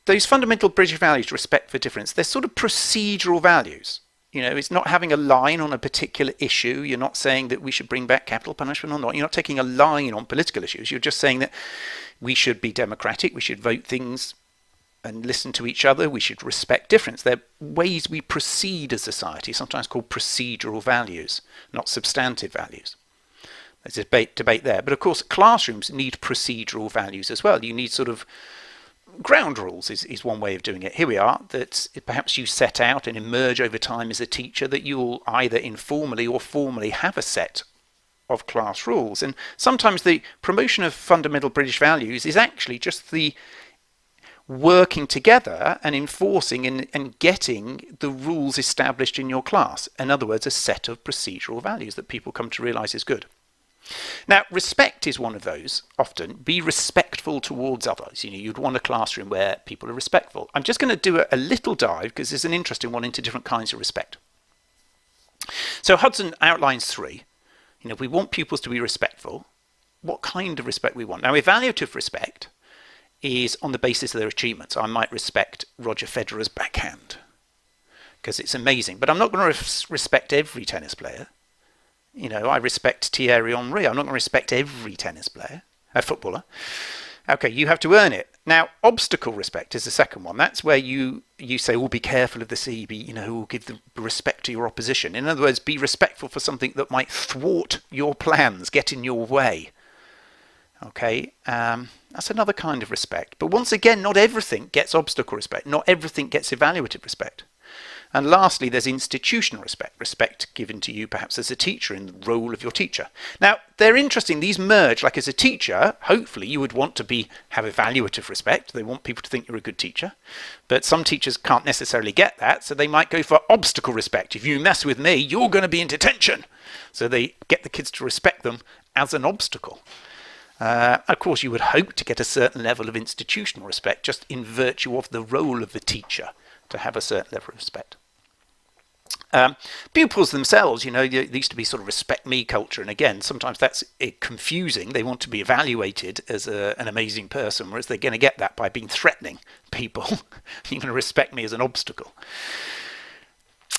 those fundamental British values, respect for difference, they're sort of procedural values. It's not having a line on a particular issue. You're not saying that we should bring back capital punishment or not. You're not taking a line on political issues. You're just saying that we should be democratic. We should vote things and listen to each other. We should respect difference. They're ways we proceed as a society, sometimes called procedural values, not substantive values. There's a debate there. But of course, classrooms need procedural values as well. You need sort of ground rules is one way of doing it. Here we are, that perhaps you set out and emerge over time as a teacher that you'll either informally or formally have a set of class rules. And sometimes the promotion of fundamental British values is actually just the working together and enforcing and getting the rules established in your class. In other words, a set of procedural values that people come to realise is good. Now, respect is one of those, often. Be respectful towards others. You'd want a classroom where people are respectful. I'm just going to do a little dive, because there's an interesting one, into different kinds of respect. So Hudson outlines 3. If we want pupils to be respectful, what kind of respect we want? Now, evaluative respect is on the basis of their achievements. I might respect Roger Federer's backhand because it's amazing, but I'm not going to respect every tennis player. I respect Thierry Henry. I'm not going to respect every tennis player, footballer. Okay, you have to earn it. Now, obstacle respect is the second one. That's where you say, "Oh, be careful of the sea. Give the respect to your opposition." In other words, be respectful for something that might thwart your plans, get in your way. Okay, that's another kind of respect. But once again, not everything gets obstacle respect. Not everything gets evaluative respect. And lastly, there's institutional respect, respect given to you perhaps as a teacher in the role of your teacher. Now, they're interesting. These merge. Like as a teacher, hopefully you would want to have evaluative respect. They want people to think you're a good teacher. But some teachers can't necessarily get that, so they might go for obstacle respect. If you mess with me, you're going to be in detention. So they get the kids to respect them as an obstacle. Of course, you would hope to get a certain level of institutional respect just in virtue of the role of the teacher, to have a certain level of respect. Pupils themselves, there used to be sort of respect me culture, and again, sometimes that's confusing. They want to be evaluated as an amazing person, whereas they're going to get that by being threatening people. You're going to respect me as an obstacle.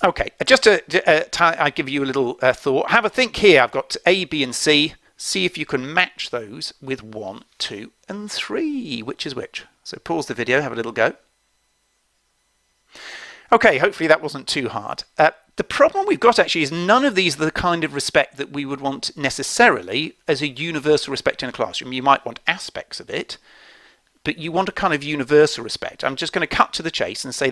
Okay, just I give you a little thought. Have a think here. I've got A, B, and C. See if you can match those with 1, 2, and 3. Which is which? So pause the video, have a little go. Okay, hopefully that wasn't too hard. The problem we've got actually is none of these are the kind of respect that we would want necessarily as a universal respect in a classroom. You might want aspects of it, but you want a kind of universal respect. I'm just going to cut to the chase and say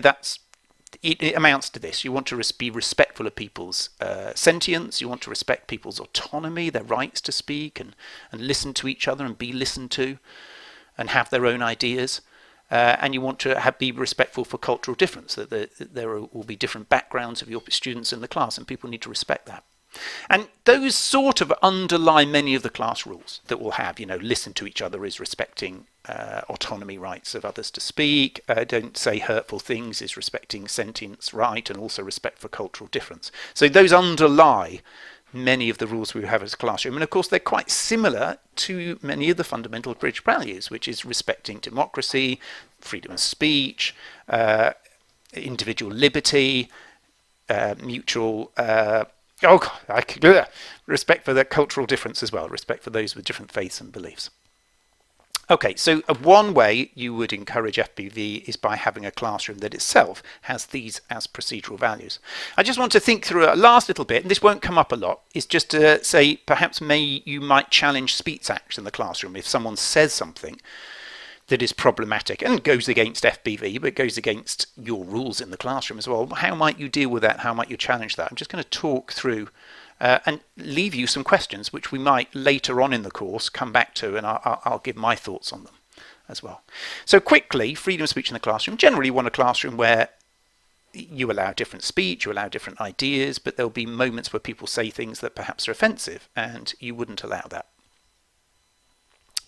it amounts to this. You want to be respectful of people's sentience. You want to respect people's autonomy, their rights to speak and listen to each other and be listened to and have their own ideas. And you want to be respectful for cultural difference, that there will be different backgrounds of your students in the class, and people need to respect that. And those sort of underlie many of the class rules that we'll have. Listen to each other is respecting autonomy rights of others to speak. Don't say hurtful things is respecting sentience right, and also respect for cultural difference. So those underlie many of the rules we have as a classroom, and of course they're quite similar to many of the fundamental British values, which is respecting democracy, freedom of speech, individual liberty, mutual respect for the cultural difference as well, respect for those with different faiths and beliefs. Okay, so one way you would encourage FBV is by having a classroom that itself has these as procedural values. I just want to think through a last little bit, and this won't come up a lot, is just to say perhaps you might challenge speech acts in the classroom. If someone says something that is problematic and goes against FBV, but goes against your rules in the classroom as well, how might you deal with that? How might you challenge that? I'm just going to talk through and leave you some questions which we might later on in the course come back to, and I'll give my thoughts on them as well. So quickly, freedom of speech in the classroom. Generally you want a classroom where you allow different speech, you allow different ideas, but there'll be moments where people say things that perhaps are offensive, and you wouldn't allow that.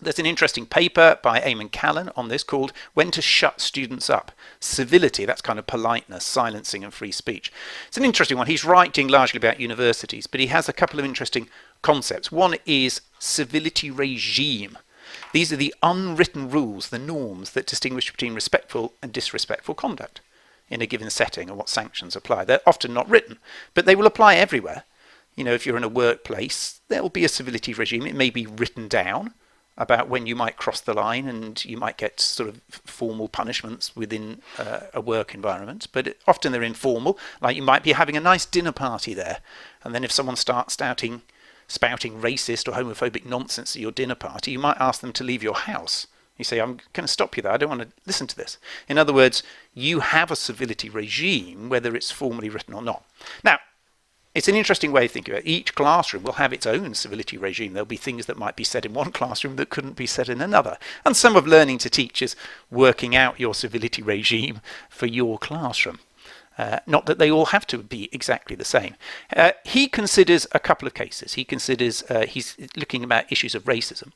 There's an interesting paper by Eamon Callan on this called When to Shut Students Up. Civility, that's kind of politeness, silencing and free speech. It's an interesting one. He's writing largely about universities, but he has a couple of interesting concepts. One is civility regime. These are the unwritten rules, the norms that distinguish between respectful and disrespectful conduct in a given setting and what sanctions apply. They're often not written, but they will apply everywhere. If you're in a workplace, there will be a civility regime. It may be written down about when you might cross the line, and you might get sort of formal punishments within a work environment, but often they're informal. Like you might be having a nice dinner party there, and then if someone starts spouting racist or homophobic nonsense at your dinner party, you might ask them to leave your house. You say, I'm going to stop you there, I don't want to listen to this. In other words, you have a civility regime, whether it's formally written or not. Now, it's an interesting way of thinking about it. Each classroom will have its own civility regime. There'll be things that might be said in one classroom that couldn't be said in another. And some of learning to teach is working out your civility regime for your classroom. Not that they all have to be exactly the same. He considers a couple of cases. He's looking about issues of racism.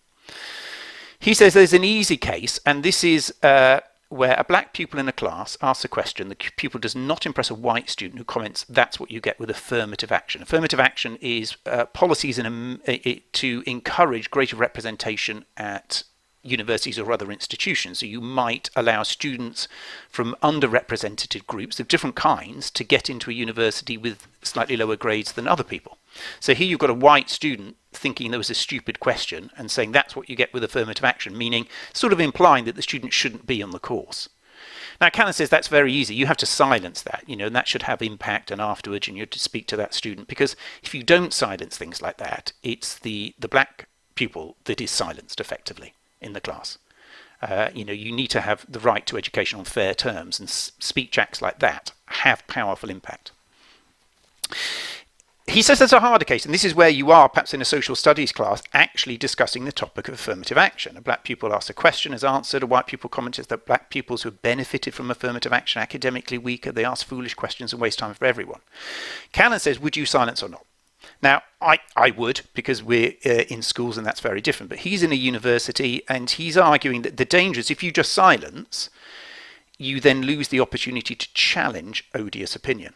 He says there's an easy case, and this is where a black pupil in a class asks a question. The pupil does not impress a white student who comments, "That's what you get with affirmative action." Affirmative action is policies to encourage greater representation at universities or other institutions. So you might allow students from underrepresented groups of different kinds to get into a university with slightly lower grades than other people. So here you've got a white student thinking there was a stupid question and saying that's what you get with affirmative action, meaning sort of implying that the student shouldn't be on the course. Now, Cannon says that's very easy. You have to silence that, and that should have impact, and afterwards you have to speak to that student, because if you don't silence things like that, it's the black pupil that is silenced effectively in the class. You need to have the right to education on fair terms, and speech acts like that have powerful impact. He says there's a harder case, and this is where you are perhaps in a social studies class actually discussing the topic of affirmative action. A black pupil asks a question, is answered. A white pupil comments that black pupils who have benefited from affirmative action are academically weaker. They ask foolish questions and waste time for everyone. Cannon says, would you silence or not? Now, I would, because we're in schools and that's very different. But he's in a university and he's arguing that the danger is if you just silence, you then lose the opportunity to challenge odious opinion.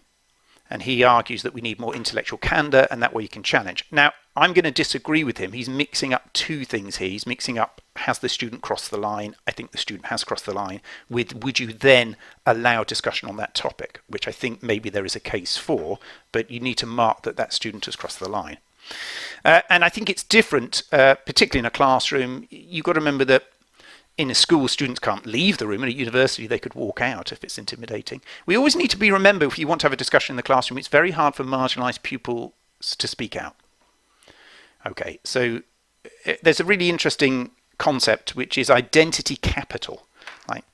And he argues that we need more intellectual candor, and that way you can challenge. Now, I'm going to disagree with him. He's mixing up two things here. He's mixing up, has the student crossed the line? I think the student has crossed the line. With, would you then allow discussion on that topic? Which I think maybe there is a case for, but you need to mark that that student has crossed the line. And I think it's different, particularly in a classroom. You've got to remember that in a school, students can't leave the room. In a university, they could walk out if it's intimidating. We always need to remember, if you want to have a discussion in the classroom, it's very hard for marginalised pupils to speak out. Okay, so there's a really interesting concept, which is identity capital. Like,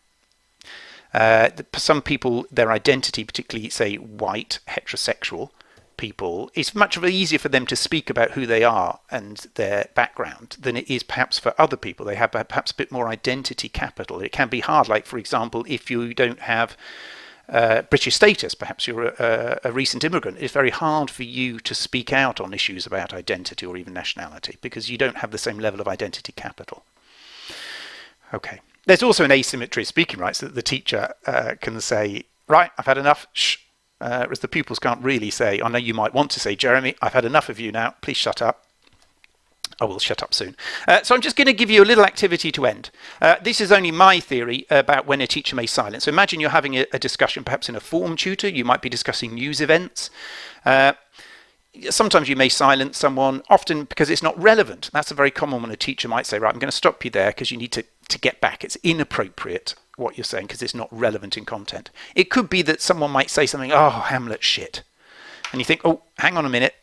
some people, their identity, particularly, say, white, heterosexual people, it's much easier for them to speak about who they are and their background than it is perhaps for other people. They have perhaps a bit more identity capital. It can be hard, like, for example, if you don't have British status, perhaps you're a recent immigrant, it's very hard for you to speak out on issues about identity or even nationality because you don't have the same level of identity capital. Okay. There's also an asymmetry of speaking rights that the teacher can say, right, I've had enough, shh. Whereas the pupils can't really say, I know you might want to say, Jeremy, I've had enough of you now, please shut up. I will shut up soon. So I'm just going to give you a little activity to end. This is only my theory about when a teacher may silence. So imagine you're having a discussion perhaps in a form tutor, you might be discussing news events. Sometimes you may silence someone, often because it's not relevant. That's a very common one. A teacher might say, right, I'm going to stop you there because you need to get back. It's inappropriate what you're saying because it's not relevant in content. It could be that someone might say something, oh, Hamlet shit. And you think, oh, hang on a minute.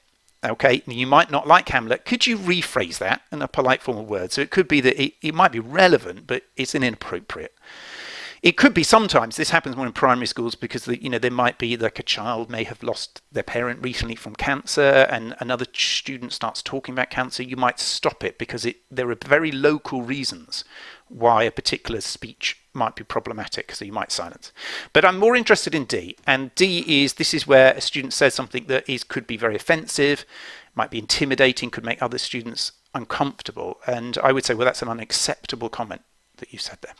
Okay, you might not like Hamlet. Could you rephrase that in a polite form of words? So it could be that it might be relevant, but it's inappropriate. It could be sometimes, this happens more in primary schools because there might be like a child may have lost their parent recently from cancer and another student starts talking about cancer. You might stop it because there are very local reasons why a particular speech might be problematic, so you might silence. But I'm more interested in D, and D is, this is where a student says something that could be very offensive, might be intimidating, could make other students uncomfortable, and I would say, well, that's an unacceptable comment that you said there.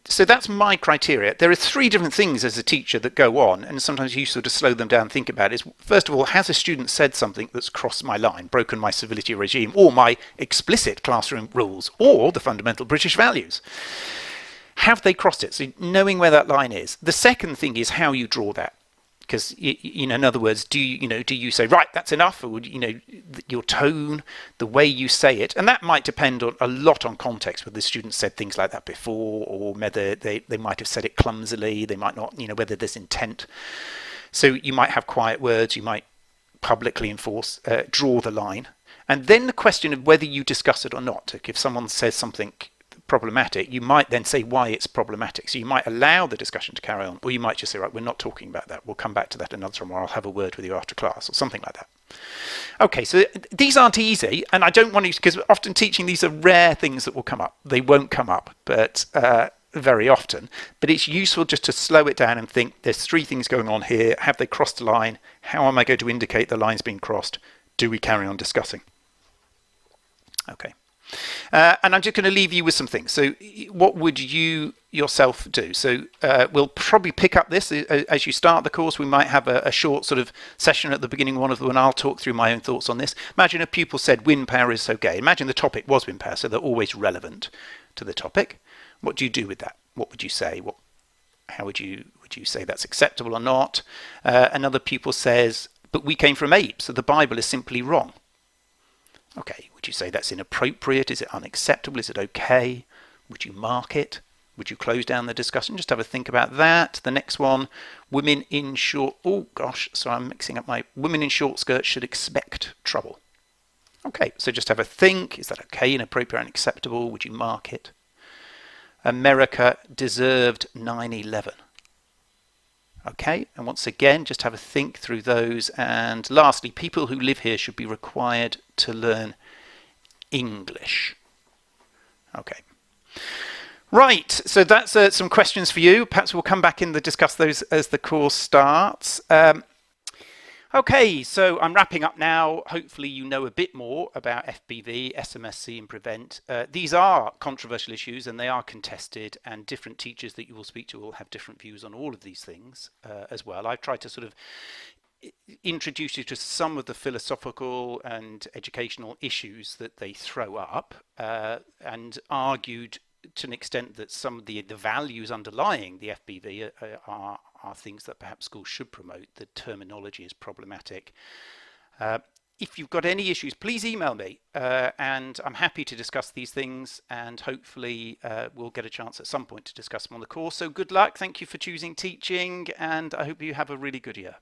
So that's my criteria. There are three different things as a teacher that go on, and sometimes you sort of slow them down and think about it. First of all, has a student said something that's crossed my line, broken my civility regime, or my explicit classroom rules, or the fundamental British values? Have they crossed it? So knowing where that line is. The second thing is how you draw that. Because, in other words, do you say, right, that's enough? Or, your tone, the way you say it. And that might depend a lot on context, whether the student said things like that before, or whether they might have said it clumsily. They might not, whether there's intent. So you might have quiet words. You might publicly draw the line. And then the question of whether you discuss it or not. If someone says something problematic, you might then say why it's problematic. So you might allow the discussion to carry on, or you might just say, right, we're not talking about that. We'll come back to that another time, or I'll have a word with you after class, or something like that. Okay, so these aren't easy, and I don't want to, because often teaching, these are rare things that will come up. They won't come up, but very often, but it's useful just to slow it down and think there's three things going on here. Have they crossed a line? How am I going to indicate the line's been crossed? Do we carry on discussing? Okay. And I'm just going to leave you with some things. So what would you yourself do? So we'll probably pick up this as you start the course. We might have a short sort of session at the beginning of one of them, and I'll talk through my own thoughts on this. Imagine a pupil said wind power is okay. Imagine the topic was wind power, so they're always relevant to the topic. What do you do with that? What would you say? How would you say that's acceptable or not? Another pupil says, but we came from apes, so the Bible is simply wrong. Okay, would you say that's inappropriate? Is it unacceptable? Is it okay? Would you mark it? Would you close down the discussion? Just have a think about that. The next one, women in short... Oh, gosh, sorry, I'm mixing up my... Women in short skirts should expect trouble. Okay, so just have a think. Is that okay, inappropriate, unacceptable? Would you mark it? America deserved 9/11. Okay, and once again, just have a think through those. And lastly, people who live here should be required to learn English. Okay. Right, so that's some questions for you. Perhaps we'll come back and discuss those as the course starts. Okay, so I'm wrapping up now. Hopefully you know a bit more about FBV, SMSC and PREVENT. These are controversial issues and they are contested, and different teachers that you will speak to will have different views on all of these things as well. I've tried to sort of introduce you to some of the philosophical and educational issues that they throw up, and argued to an extent that some of the values underlying the FBV are things that perhaps schools should promote. The terminology is problematic. If you've got any issues, please email me, and I'm happy to discuss these things, and hopefully we'll get a chance at some point to discuss them on the course. So good luck, thank you for choosing teaching, and I hope you have a really good year.